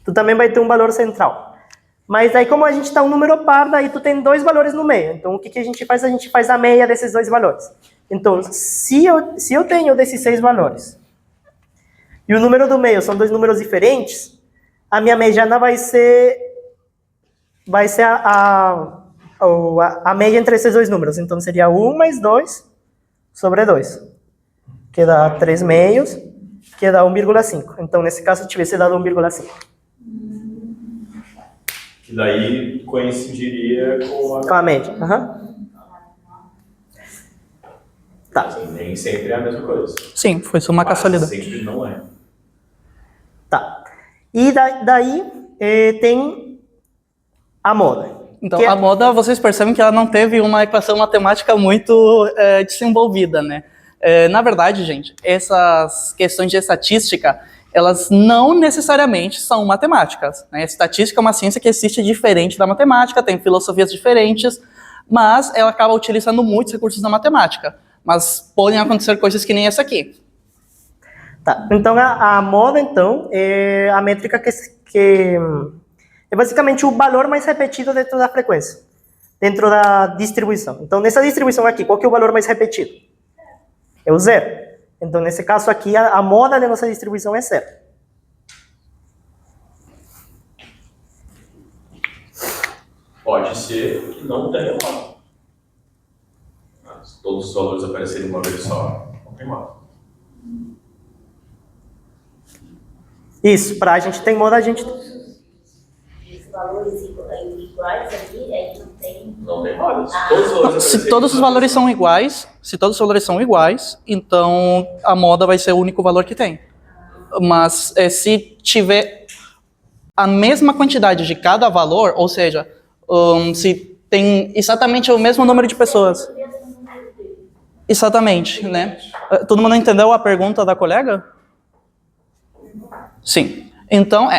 tu também vai ter um valor central. Mas aí, como a gente está um número par, daí tu tem 2 valores no meio. Então, o que a gente faz? A gente faz a meia desses 2 valores. Então, se eu tenho 16 valores, e o número do meio são 2 números diferentes, a minha mediana vai ser a média entre esses 2 números. Então, seria 1 mais 2 sobre 2, que dá 3 meios, que dá 1,5. Então, nesse caso, tivesse dado 1,5. Que daí coincidiria Com a média. Uhum. Tá. Assim, nem sempre é a mesma coisa. Sim, foi só uma casualidade. Sempre não é. Tá. E daí tem a moda. Então, a moda, vocês percebem que ela não teve uma equação matemática muito desenvolvida, né? Na verdade, gente, essas questões de estatística, elas não necessariamente são matemáticas, né? Estatística é uma ciência que existe diferente da matemática, tem filosofias diferentes, mas ela acaba utilizando muitos recursos da matemática. Mas podem acontecer coisas que nem essa aqui. Tá, então a moda, então, é a métrica que é basicamente o valor mais repetido dentro da frequência, dentro da distribuição. Então, nessa distribuição aqui, qual que é o valor mais repetido? É o zero. Então, nesse caso aqui, a moda da nossa distribuição é zero. Pode ser que não tenha moda. Se todos os valores aparecerem uma vez só, não tem moda. Isso, para a gente tem moda, a gente... Os valores iguais aqui, aí não tem... Não tem moda. Se todos os valores Se todos os valores são iguais, então a moda vai ser o único valor que tem. Mas se tiver a mesma quantidade de cada valor, ou seja, se tem exatamente o mesmo número de pessoas. Exatamente, né? Todo mundo entendeu a pergunta da colega? Sim. Então,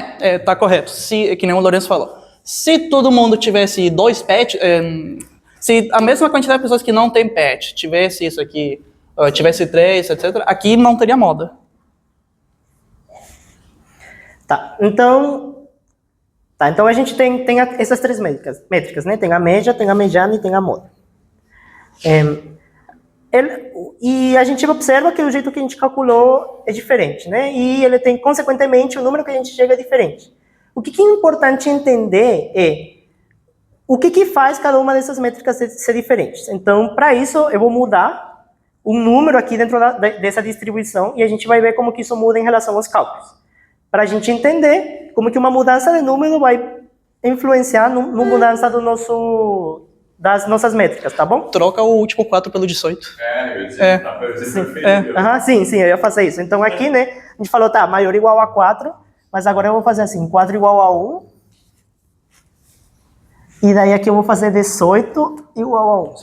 tá correto. Que nem o Lourenço falou. Se todo mundo tivesse 2 pets, se a mesma quantidade de pessoas que não tem pet tivesse isso aqui, tivesse 3, etc., aqui não teria moda. Tá, então a gente tem essas 3 métricas, né? Tem a média, tem a mediana e tem a moda. E a gente observa que o jeito que a gente calculou é diferente, né? E ele tem, consequentemente, o número que a gente chega é diferente. O que é importante entender é o que faz cada uma dessas métricas ser diferentes. Então, para isso, eu vou mudar um número aqui dentro dessa distribuição e a gente vai ver como que isso muda em relação aos cálculos. Para a gente entender como que uma mudança de número vai influenciar na mudança das nossas métricas, tá bom? Troca o último 4 pelo 18. eu ia dizer, dá pra dizer perfeito. Sim, eu ia fazer isso. Então aqui, né, a gente falou, tá, maior ou igual a 4, mas agora eu vou fazer assim, 4 igual a 1. E daí aqui eu vou fazer 18 igual a 1.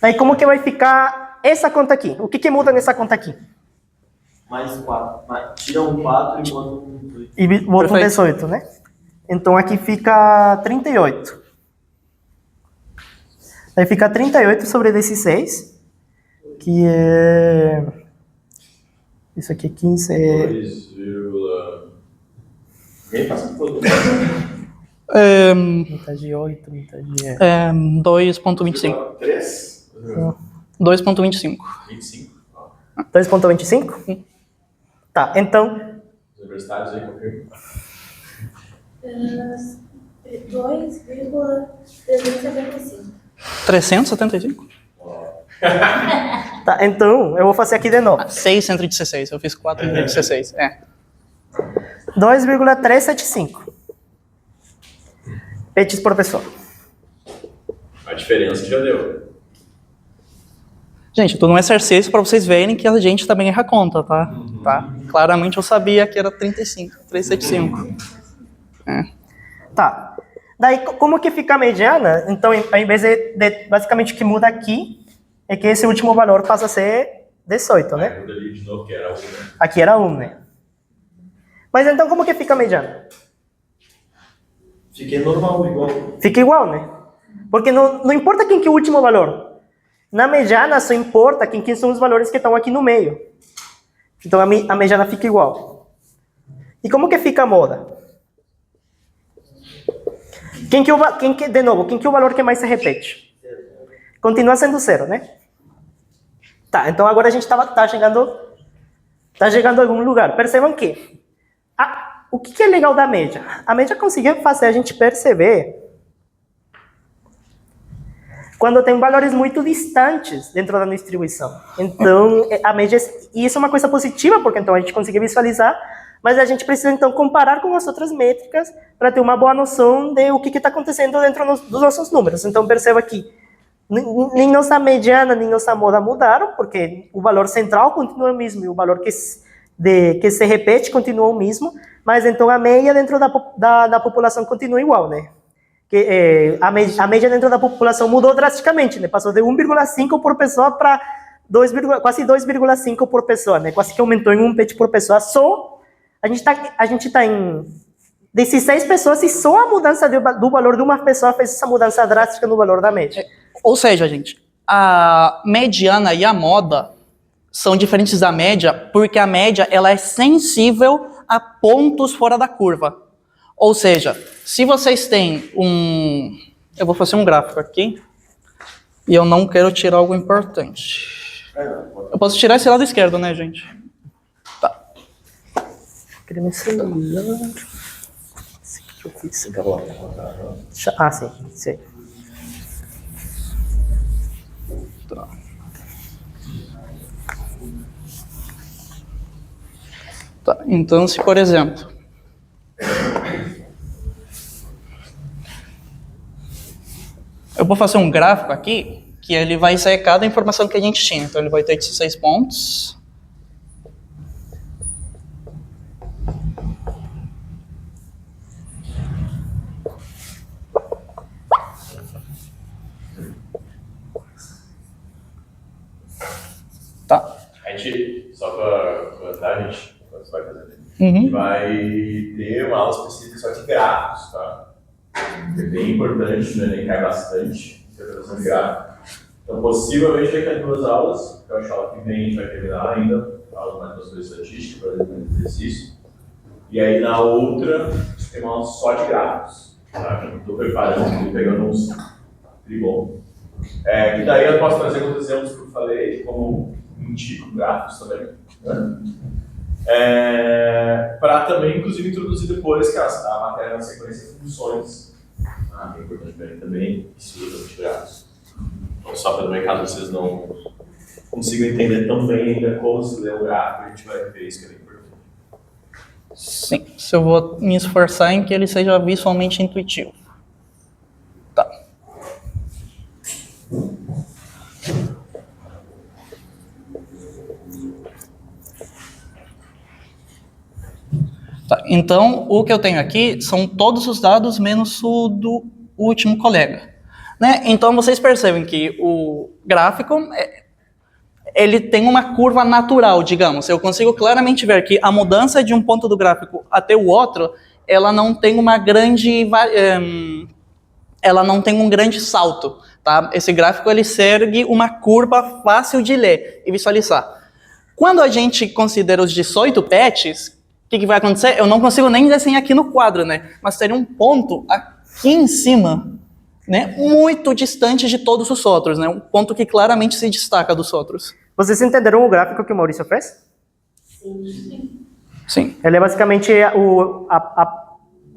Daí como que vai ficar essa conta aqui? O que muda nessa conta aqui? Mais 4. Tira um 4 e bota um 18. E bota um 18, né? Então aqui fica 38. Daí fica 38 sobre 16, que é... Isso aqui é 15, é... 2, Ninguém passa por metade de 8, metade de... 2,25. 3? 2,25. 25? 2,25? Tá, então... Os universitários aí confirmam. 2,375. 375? Tá, então eu vou fazer aqui de novo. 616, eu fiz 4,16. 2,375 pets por pessoa. A diferença já deu. Gente, tudo um exercício para vocês verem que a gente também erra conta, tá? Tá? Claramente eu sabia que era 375. Tá. Daí, como que fica a mediana? Então, ao invés de basicamente o que muda aqui, é que esse último valor passa a ser 18, né? Ali de novo que era 1, né? Aqui era 1, né? Mas então, como que fica a mediana? Fiquei normal, igual. Fica igual, né? Porque não importa quem que é o último valor. Na mediana, só importa quem são os valores que estão aqui no meio. Então, a mediana fica igual. E como que fica a moda? De novo, quem que é o valor que mais se repete? Continua sendo 0, né? Tá, então agora a gente tá chegando a algum lugar. Percebam que o que é legal da média? A média consegue fazer a gente perceber quando tem valores muito distantes dentro da distribuição. Então, a média... E isso é uma coisa positiva, porque então a gente consegue visualizar, mas a gente precisa então comparar com as outras métricas para ter uma boa noção de o que está acontecendo dentro dos nossos números. Então, perceba que nem nossa mediana, nem nossa moda mudaram, porque o valor central continua o mesmo, e o valor que se repete continua o mesmo, mas então a média dentro da população continua igual, né? A média dentro da população mudou drasticamente, né? Passou de 1,5 por pessoa para quase 2,5 por pessoa, né? Quase que aumentou em um pet por pessoa. Só a gente tá em 16 pessoas e só a mudança do valor de uma pessoa fez essa mudança drástica no valor da média. Ou seja, gente, a mediana e a moda são diferentes da média porque a média ela é sensível a pontos fora da curva. Ou seja, se vocês têm eu vou fazer um gráfico aqui e eu não quero tirar algo importante. Eu posso tirar esse lado esquerdo, né, gente? Tá. Queria meu celular. Esse que eu fiz. Ah, sim, sei. Tá. Tá. Então, se por exemplo, eu vou fazer um gráfico aqui que ele vai ser cada informação que a gente tinha. Então ele vai ter 16 pontos. Tá. A gente, só para comentar, a gente, quando você vai fazer, a Uhum. gente vai ter uma aula específica só de gráficos, tá? É bem importante, né? Cai bastante interpretação de gráficos. Então, possivelmente, daqui a 2 aulas, que eu acho que a aula que vem a gente vai terminar ainda, aula mais sobre estatística, para fazer um exercício. E aí, na outra, a gente tem uma aula só de gráficos, tá? Eu estou preparando, estou pegando uns tribom. E daí eu posso trazer alguns exemplos que eu falei, como indico gráficos também, né? Para também, inclusive, introduzir depois que a matéria na sequência de funções. Que é importante ver também, isso usa de gráficos. Então, só para também, caso vocês não consigam entender tão bem ainda como se lê o gráfico, a gente vai ver isso que é bem importante. Sim, se eu vou me esforçar em que ele seja visualmente intuitivo. Tá. Tá, então, o que eu tenho aqui são todos os dados menos o do último colega. Né? Então, vocês percebem que o gráfico, ele tem uma curva natural, digamos. Eu consigo claramente ver que a mudança de um ponto do gráfico até o outro, ela não tem uma grande... ela não tem um grande salto. Tá? Esse gráfico, ele segue uma curva fácil de ler e visualizar. Quando a gente considera os 18 patches, o que vai acontecer? Eu não consigo nem desenhar aqui no quadro, né? Mas teria um ponto aqui em cima, né? Muito distante de todos os outros, né? Um ponto que claramente se destaca dos outros. Vocês entenderam o gráfico que o Maurício fez? Sim. Ele é basicamente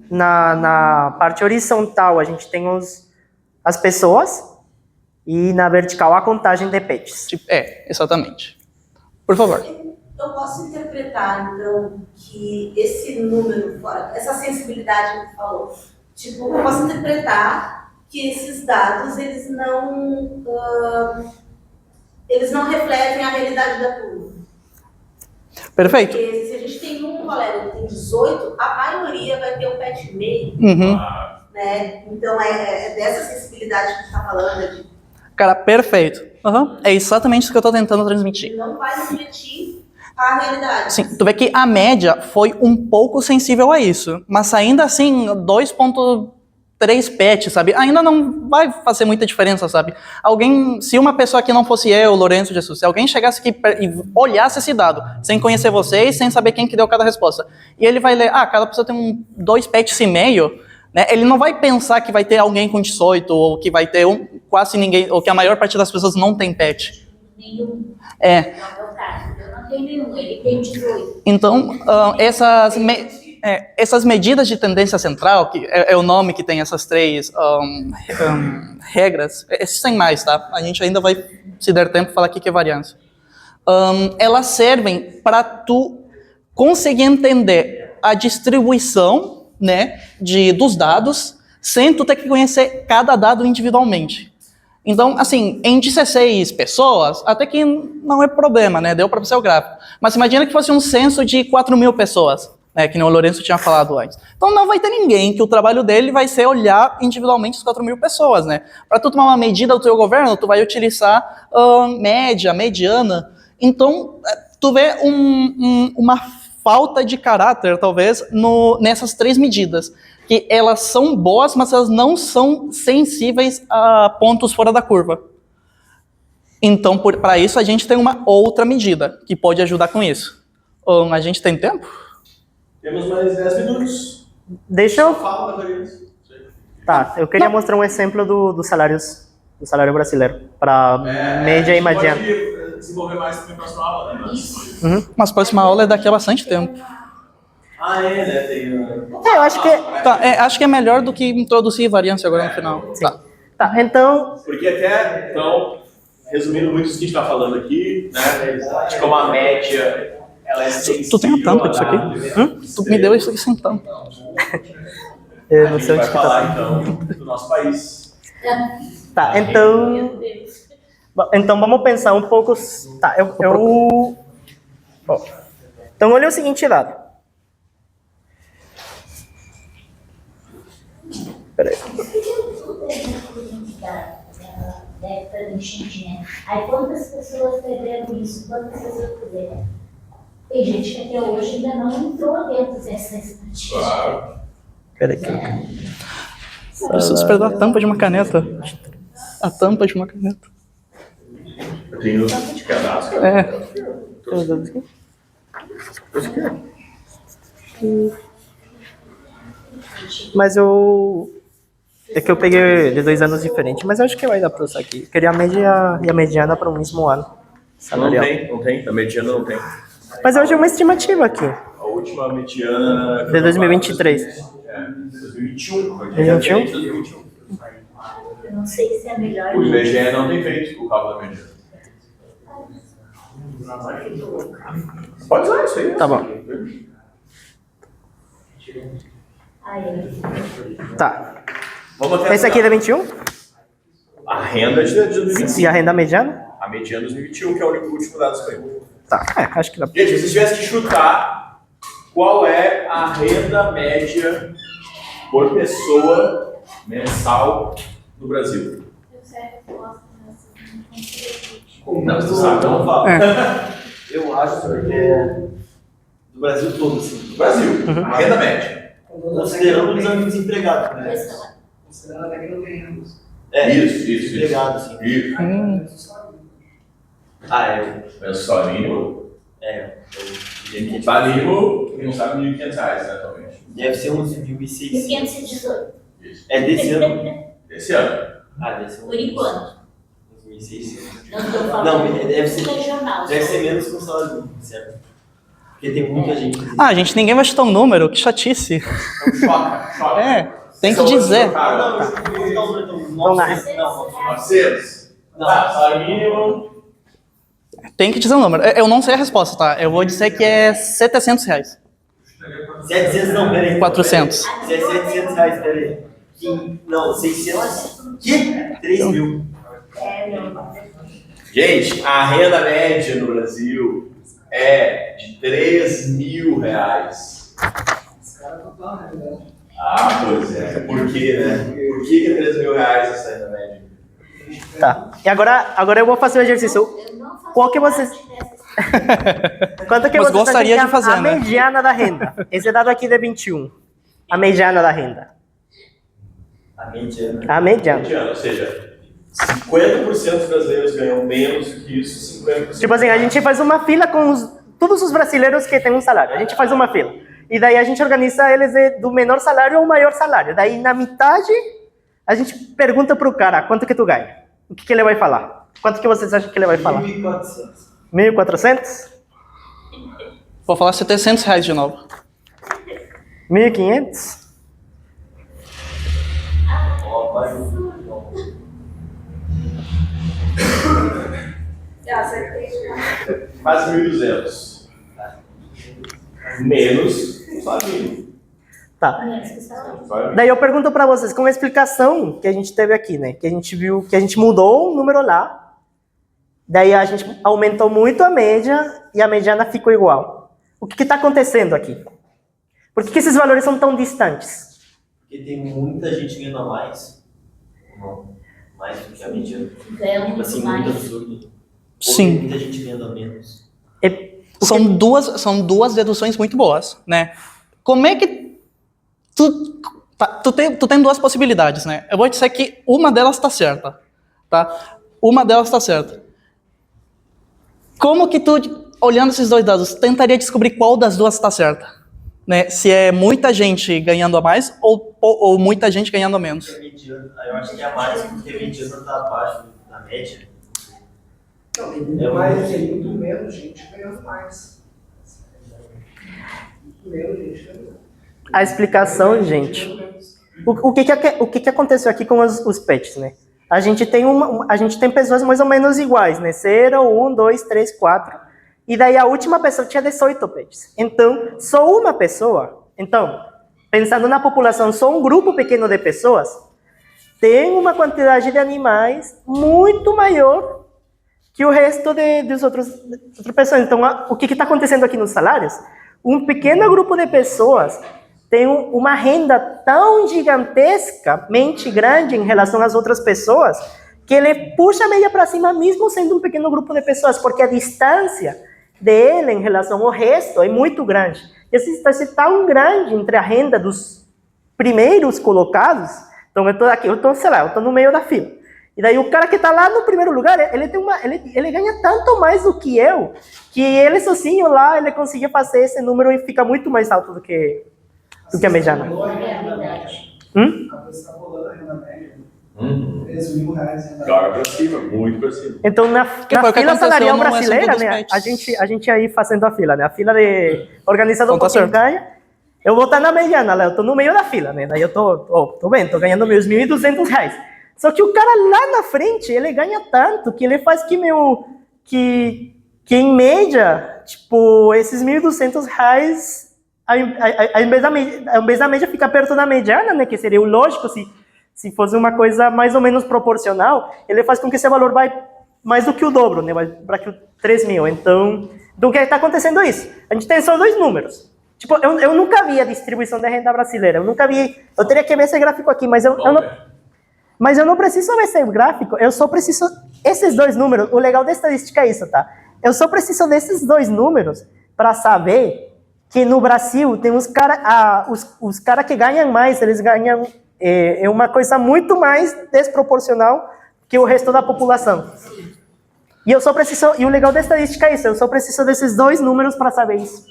na parte horizontal a gente tem as pessoas e na vertical a contagem de patches. Exatamente. Por favor. Eu posso interpretar, então, que esse número fora, essa sensibilidade que você falou, tipo, eu posso interpretar que esses dados, eles não refletem a realidade da turma. Perfeito. Porque se a gente tem um colega que tem 18, a maioria vai ter um pet meio, Uhum. né? Então, é dessa sensibilidade que a gente está falando, de Cara, perfeito. Uhum. É exatamente isso que eu estou tentando transmitir. não vai refletir a realidade. Sim, tu vê que a média foi um pouco sensível a isso, mas ainda assim, 2.3 patches, sabe? Ainda não vai fazer muita diferença, sabe? Se uma pessoa que não fosse eu, Lourenço Jesus, se alguém chegasse aqui e olhasse esse dado, sem conhecer vocês, sem saber quem que deu cada resposta, e ele vai ler, cada pessoa tem 2 patches e meio, né? Ele não vai pensar que vai ter alguém com 18, ou que vai ter quase ninguém, ou que a maior parte das pessoas não tem patch. Nenhum. É. Não é o caso. Eu não tenho nenhum, ele tem 18. Então, essas medidas de tendência central, que é o nome que tem essas 3 regras, sem mais, tá? A gente ainda vai, se der tempo, falar o que é variância. Elas servem para tu conseguir entender a distribuição, né, dos dados, sem tu ter que conhecer cada dado individualmente. Então, assim, em 16 pessoas, até que não é problema, né? Deu para ser o gráfico. Mas imagina que fosse um censo de 4.000 pessoas. né, que nem o Lourenço tinha falado antes. Então não vai ter ninguém que o trabalho dele vai ser olhar individualmente as 4.000 pessoas, né? Para tu tomar uma medida do teu governo, tu vai utilizar média, mediana. Então, tu vê uma falta de caráter, talvez, nessas 3 medidas. Que elas são boas, mas elas não são sensíveis a pontos fora da curva. Então, para isso, a gente tem uma outra medida que pode ajudar com isso. A gente tem tempo? Temos mais 10 minutos. Deixa eu... Fala, Catarina. Tá, eu queria mostrar um exemplo do salário brasileiro, para média e mediana. Pode desenvolver mais também na próxima aula, né? Mas a próxima aula é daqui a bastante tempo. Ah, é, né? Tem... Eu acho que... Tá, acho que é melhor do que introduzir variância agora no final. Tá. Tá, então... Porque até, então, resumindo muito isso que a gente está falando aqui, né? De como a média, ela é sensível. Tu tem a tampa disso aqui? Tu me deu isso aqui sem tampa. Eu A não gente sei vai onde que falar, tá. então, do nosso país. Tá, então... Então vamos pensar um pouco... Tá, Bom, então olha o seguinte dado. Peraí. Da época do enchente, né? Aí quantas pessoas perderam isso? Quantas pessoas perderam? Tem gente que até hoje ainda não entrou dentro dessa estatística. Claro. Peraí. Preciso perder a tampa de uma caneta. A tampa de uma caneta. Eu tenho de cadastro. Mas é que eu peguei de 2 anos diferentes, mas eu acho que vai dar pra usar aqui. Eu queria a média e a mediana para o mesmo ano salarial. Não tem. A mediana não tem. Mas eu achei uma estimativa aqui. A última mediana... De 2023. 2021. 2021? Eu não sei se é melhor. O IBGE não tem feito o cálculo da mediana. Pode usar isso aí. Tá bom. Tá. Vamos até Esse aqui é de 21? a renda de 2021. E a renda mediana? A mediana de 2021, que é o último dado disponível. Tá, acho que dá. Gente, se vocês tivessem que chutar qual é a renda média por pessoa mensal no Brasil. Eu sei a resposta, mas eu não consigo. Não, você sabe, não fala. Eu acho que é do Brasil todo, assim. No Brasil, a renda média. Considerando os desempregados, né? Isso. Desempregado, assim. Isso. É o salário mínimo. Eu Salário mínimo, quem não sabe, R$ 1.500, né, atualmente. deve ser uns 1.600. 518, Isso. É desse ano? Esse ano. Deve ser uns por enquanto. 1.600. Não estou falando Não, deve ser- regional. Deve ser menos que o salário mínimo, certo? Porque tem muita gente. Gente, ninguém vai chutar um número, que chatice. Choca. Tem que dizer. Vamos lá. 900. Salário mínimo. Tem que dizer um número. Eu não sei a resposta, tá? Eu vou dizer que é R$700. 700 não, peraí. 400. Se é 700 reais, peraí. Não, 600. Que? 3 mil. Gente, a renda média no Brasil é de R$3.000. Pois é. Por quê, né? Por que é R$3.000 essa renda média? Tá. E agora eu vou fazer o exercício. Qual que vocês... Quanto que Mas vocês gostaria acham de que é fazer, a né? mediana da renda? Esse dado aqui é 21. A mediana da renda. A mediana. A mediana. Mediana, ou seja, 50% dos brasileiros ganham menos que isso, 50%. Tipo assim, a gente faz uma fila com todos os brasileiros que têm um salário. A gente faz uma fila. E daí a gente organiza eles do menor salário ao maior salário. Daí na metade, a gente pergunta pro cara, quanto que tu ganha? O que ele vai falar? Quanto que vocês acham que ele vai falar? 1.400. 1.400? Vou falar R$700 de novo. 1.500? Ó, vai. Quase 1.200. Menos o salário mínimo. Tá. Daí eu pergunto pra vocês, com a explicação que a gente teve aqui, né? Que a gente viu que a gente mudou o número lá, daí a gente aumentou muito a média e a mediana ficou igual. O que está acontecendo aqui? Por que esses valores são tão distantes? Porque tem muita gente ganhando a mais. Não, mais do que a mediana. Ganha Tipo muito assim, mais. muito absurdo. Ou Sim. tem muita gente ganhando a menos. São duas deduções muito boas, né? Como é que tu tem duas possibilidades, né? Eu vou dizer que uma delas está certa, tá? Uma delas está certa. Como que tu, olhando esses dois dados, tentaria descobrir qual das duas está certa? Né? Se é muita gente ganhando a mais ou muita gente ganhando a menos? A mediana, eu acho que é a mais, porque a mediana está abaixo da média. Não, tem muito mais, tem muito menos gente ganhando mais. Muito menos gente ganhando mais. A explicação, gente. O que aconteceu aqui com os pets, né? A gente tem pessoas mais ou menos iguais, né? 0, 1, 2, 3, 4. E daí a última pessoa tinha 18 pets. Então, só uma pessoa. Então, pensando na população, só um grupo pequeno de pessoas tem uma quantidade de animais muito maior que o resto das outras pessoas. Então, o que está acontecendo aqui nos salários? Um pequeno grupo de pessoas tem uma renda tão gigantescamente grande em relação às outras pessoas que ele puxa a média para cima mesmo sendo um pequeno grupo de pessoas, porque a distância dele em relação ao resto é muito grande. E essa distância é tão grande entre a renda dos primeiros colocados, então eu estou no meio da fila. E daí o cara que está lá no primeiro lugar, ele ganha tanto mais do que eu, que ele sozinho lá, ele conseguia fazer esse número e fica muito mais alto do que a mediana. É verdade. A pessoa está rolando a renda média. R$3.000 renda Joga pra cima, muito pra cima. Então, na foi o que fila aconteceu salarial no brasileira, assunto dos né, pets. a gente aí fazendo a fila, né? A fila de organizada Então tá por quem certo. ganha. Eu vou estar na mediana, lá, eu tô no meio da fila, né? Daí eu tô bem, tô ganhando meus R$1.200. Só que o cara lá na frente, ele ganha tanto que ele faz que em média, tipo, esses R$1.200, ao invés da média fica perto da mediana, né? Que seria o lógico se fosse uma coisa mais ou menos proporcional, ele faz com que esse valor vai mais do que o dobro, né? Vai para 3.000. Então, o que está acontecendo é isso. A gente tem só dois números. Tipo, eu nunca vi a distribuição da renda brasileira. Eu nunca vi. Eu teria que ver esse gráfico aqui, mas eu não preciso ver esse gráfico. Eu só preciso esses dois números. O legal da estatística é isso, tá? Eu só preciso desses dois números para saber que no Brasil tem os cara que ganham mais, eles ganham é uma coisa muito mais desproporcional que o resto da população. E o legal da estatística é isso, eu só preciso desses dois números para saber isso.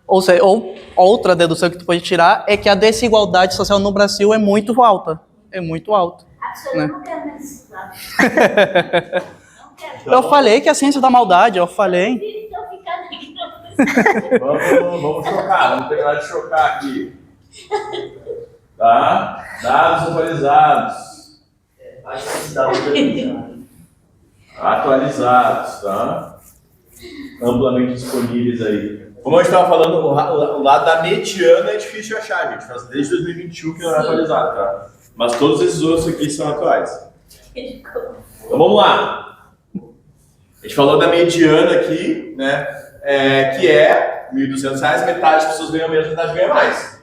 Ou seja, outra dedução que tu pode tirar é que a desigualdade social no Brasil é muito alta. É muito alta. Absolutamente, Né? eu não quero mais esse lado. Não quero. Eu falei que a ciência da maldade, eu falei. Então, ficar aqui não. Vamos chocar, vamos terminar de chocar aqui. Tá? Dados atualizados. Acho que esse dado é Atualizados, tá? Amplamente disponíveis aí. Como a gente estava falando, o lado da mediana é difícil de achar, gente. Faz desde 2021 que não é atualizado, tá? Mas todos esses outros aqui são atuais. Então vamos lá. A gente falou da mediana aqui, né? Que é R$1.200, metade das pessoas ganham menos, metade ganha mais.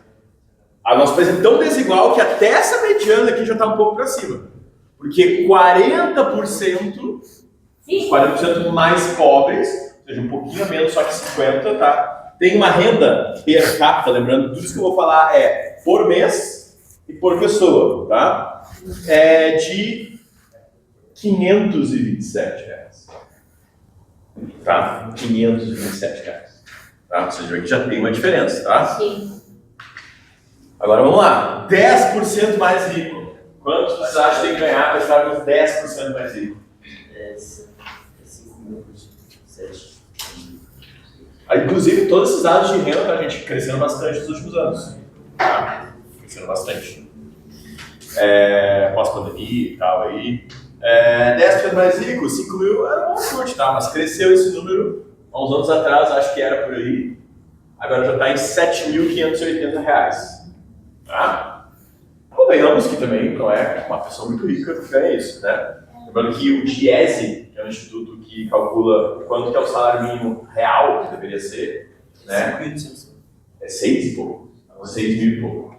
A nossa preço é tão desigual que até essa mediana aqui já está um pouco para cima. Porque 40% mais pobres, ou seja, um pouquinho menos, só que 50%, tá? Tem uma renda per capita, lembrando, tudo isso que eu vou falar é por mês e por pessoa, tá? É de R$527. Tá? R$527. Tá? Você vê que já tem uma diferença, tá? Sim. Agora vamos lá. 10% mais rico. Quanto você acha que tem que ganhar para estar nos 10% mais rico? 5.007. Inclusive, todos esses dados de renda, a gente crescendo bastante nos últimos anos. Tá? Crescendo bastante. Pós-pandemia e tal aí. 10% mais rico, 5 mil era um chute, tá? Mas cresceu esse número há uns anos atrás, acho que era por aí. Agora já está em R$7.580. Tá? Convenhamos que também não é uma pessoa muito rica que ganha isso, né? Lembrando que o DIESE, que é um instituto que calcula quanto que é o salário mínimo real que deveria ser, né? É 6 e pouco. 6 mil e pouco,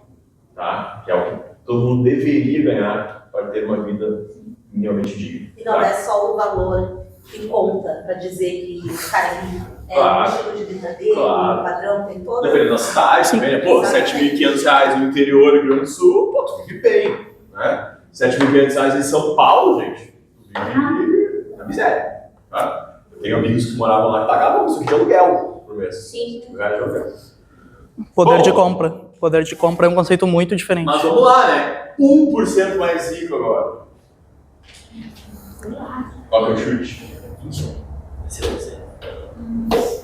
tá? Que é o que todo mundo deveria ganhar para ter uma vida minimamente digna. E não tá? é só o valor que conta para dizer que o cara é rico. É Claro. o estilo de vida dele, Claro. o padrão, tem todo. Dependendo da cidade também, né? Pô, R$7.500 no interior do Rio Grande do Sul, pô, tu vive bem, né? R$7.500 em São Paulo, gente, tu vive na miséria, tá? Eu tenho amigos que moravam lá e pagavam isso aqui de aluguel por mês. Sim. Lugar de aluguel. Poder Bom. de compra. Poder de compra é um conceito muito diferente. Mas vamos lá, né? 1% mais rico agora. Qual que é o chute?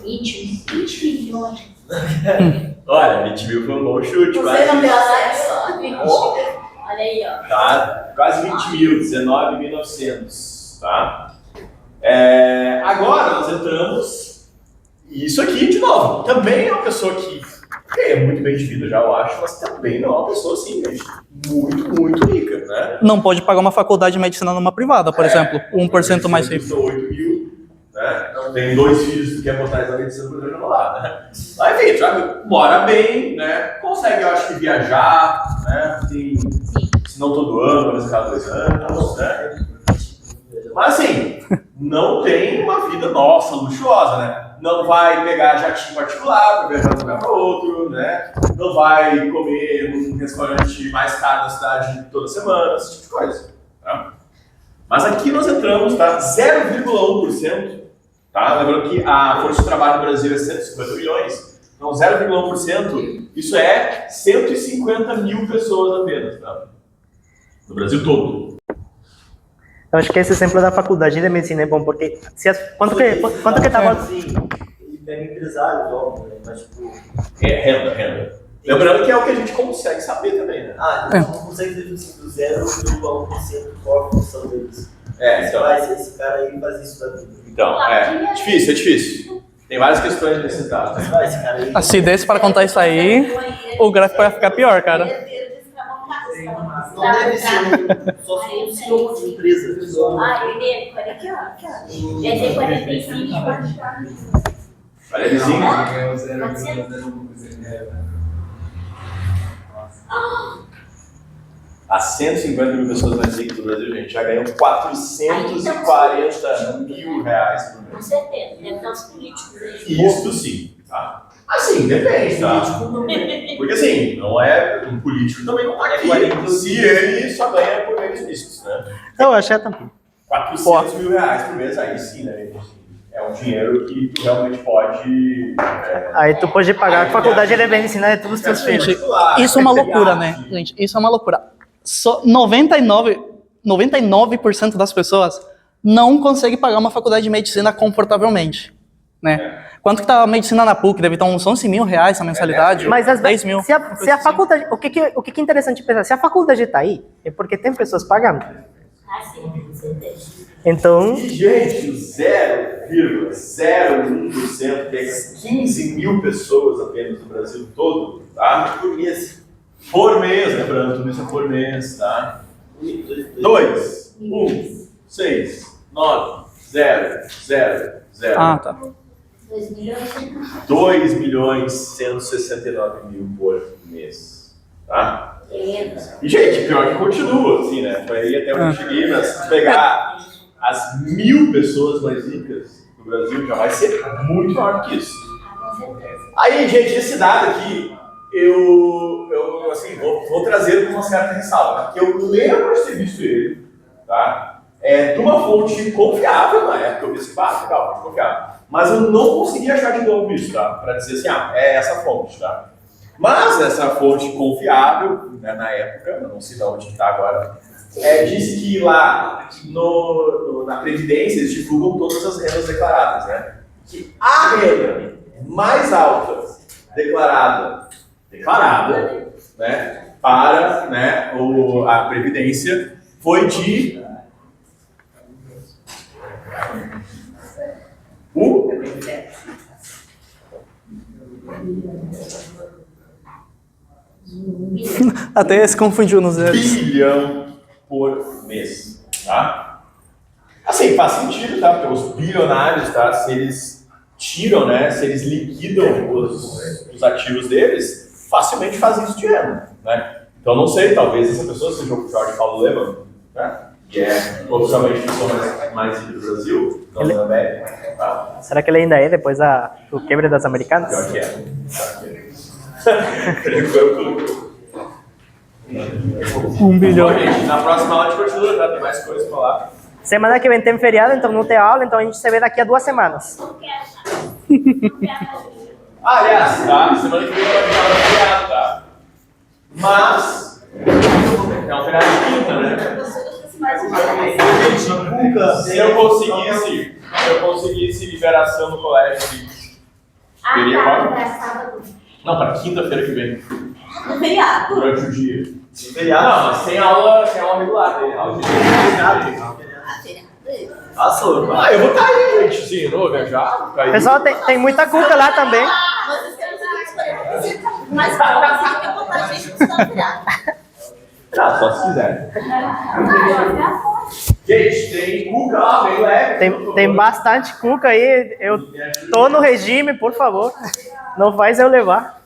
20 milhões. Olha, 20 mil foi um bom chute, Você quase. não tem Olha acesso. só, 20. Olha aí, ó. Tá? Quase 20 mil, 19.900, tá? Agora nós entramos, e isso aqui, de novo, também é uma pessoa que ganha muito bem de vida, já eu acho, mas também não é uma pessoa, assim, gente, muito rica, né? Não pode pagar uma faculdade de medicina numa privada, por exemplo. 1% mais rico. Custa 8 mil, né? Então, tem 2 filhos que quer botar eles na medicina pro programa lá, né? Mas, enfim, já mora bem, né? Consegue, eu acho que, viajar, né? Tem, se não todo ano, mas cada 2 anos, né? Mas, assim, não tem uma vida, nossa, luxuosa, né? Não vai pegar jatinho particular para viajar de um lugar para outro, né? Não vai comer num restaurante mais caro da cidade toda semana, esse tipo de coisa, tá? Mas aqui nós entramos, tá? 0,1%, tá? Lembrando que a força de trabalho no Brasil é 150 milhões, então 0,1%, isso é 150 mil pessoas apenas, tá? No Brasil todo. Eu acho que esse exemplo da faculdade de medicina é bom, porque quanto que tava... Ele pega empresários, óbvio, né? Mas, tipo... Renda. Lembrando que é o que a gente consegue saber também, né? Então não consegue dizer assim, do 0,1% qual a função deles. Então. Mas esse cara aí faz isso da vida. Então, é difícil. Tem várias questões nesse caso. Vai, esse cara aí... Se desse para contar isso aí, o gráfico vai ficar pior, cara. Não deve ser só se for um CEO de empresa. Ah, ele é aqui, ó. Deve ter 45. Olha, vizinho. As 150 mil pessoas mais ricas do Brasil, gente, já ganham 440 mil reais por Com mês. certeza, deve ter os políticos aí. Isso sim, tá? Assim, depende, tá? Porque assim, não é um político também não tá aqui se ele só ganha por meios lícitos, né? Eu achei também. 400 mil reais por mês, aí sim, né? É um dinheiro que tu realmente pode... Aí tu pode pagar a faculdade de medicina de todos os teus filhos. Isso é uma loucura, né, gente? Isso é uma loucura. Só 99% das pessoas não consegue pagar uma faculdade de medicina confortavelmente, né? Quanto que tá a medicina na PUC? Deve estar uns 11 mil reais a mensalidade, Mas 10 mil. se a faculdade... O que é interessante pensar? Se a faculdade está aí, é porque tem pessoas pagando. Ah, sim, com certeza. Então... E, gente, o 0,01% pega 15 mil pessoas apenas no Brasil todo, tá? Por mês. Por mês, lembrando, tudo isso é por mês, tá? 2, 1, 6, 9, 0, 0, 0. Ah, tá. 2 milhões. 2.169.000 por mês, tá? Beleza. E, gente, pior que continua, assim, né? Foi aí até onde eu cheguei, mas se pegar as 1.000 pessoas mais ricas do Brasil, já vai ser muito maior do que isso. Com certeza. Aí, gente, esse dado aqui, eu assim, vou trazer com uma certa ressalva, né? Porque eu lembro de ter visto ele, tá? De uma fonte confiável na época, eu disse, legal, fonte confiável. Mas eu não consegui achar de novo isso, tá? Para dizer assim, é essa fonte, tá? Mas essa fonte confiável, né, na época, eu não sei de onde está agora, disse que lá na Previdência eles divulgam todas as rendas declaradas, né? Que a renda mais alta declarada, né, para, né, a Previdência foi de Até se confundiu nos zeros. bilhão por mês, tá? Assim, faz sentido, tá? Porque os bilionários, tá? Se eles tiram, né? Se eles liquidam os ativos deles, facilmente faz isso de renda, né? Então não sei, talvez essa pessoa seja o Jorge Paulo Leman, né? Que é oficialmente a pessoa mais rica do Brasil, não da América. Tá? Será que ele ainda é depois do quebra das Americanas? Pior que é. Ele foi o clube. 1 bilhão. Bom, gente, na próxima aula a gente continua, tá? Tem mais coisas pra falar. Semana que vem tem feriado, então não tem aula, então a gente se vê daqui a 2 semanas. Não quero. Ah, aliás, tá? Semana que vem vai ter aula de feriado, tá? Mas é um feriado de quinta, né? Se eu conseguisse liberação no colégio, teria Tá, como? pra sábado. Não, para quinta-feira que vem, No feriado. durante o dia. Feriado? Não, mas tem aula regular, tem aula de Feriado. Nossa, Ah, eu vou estar aí, gente. Sim, eu não vou viajar. Ficar aí. Pessoal, tem muita cuca lá também. Nós estamos aqui esperando você mais próximo que botar a gente no feriado. Ah, só se quiser. Gente, tem cuca lá, bem leve. Tem bastante cuca aí. Eu tô no regime, por favor. Não faz eu levar.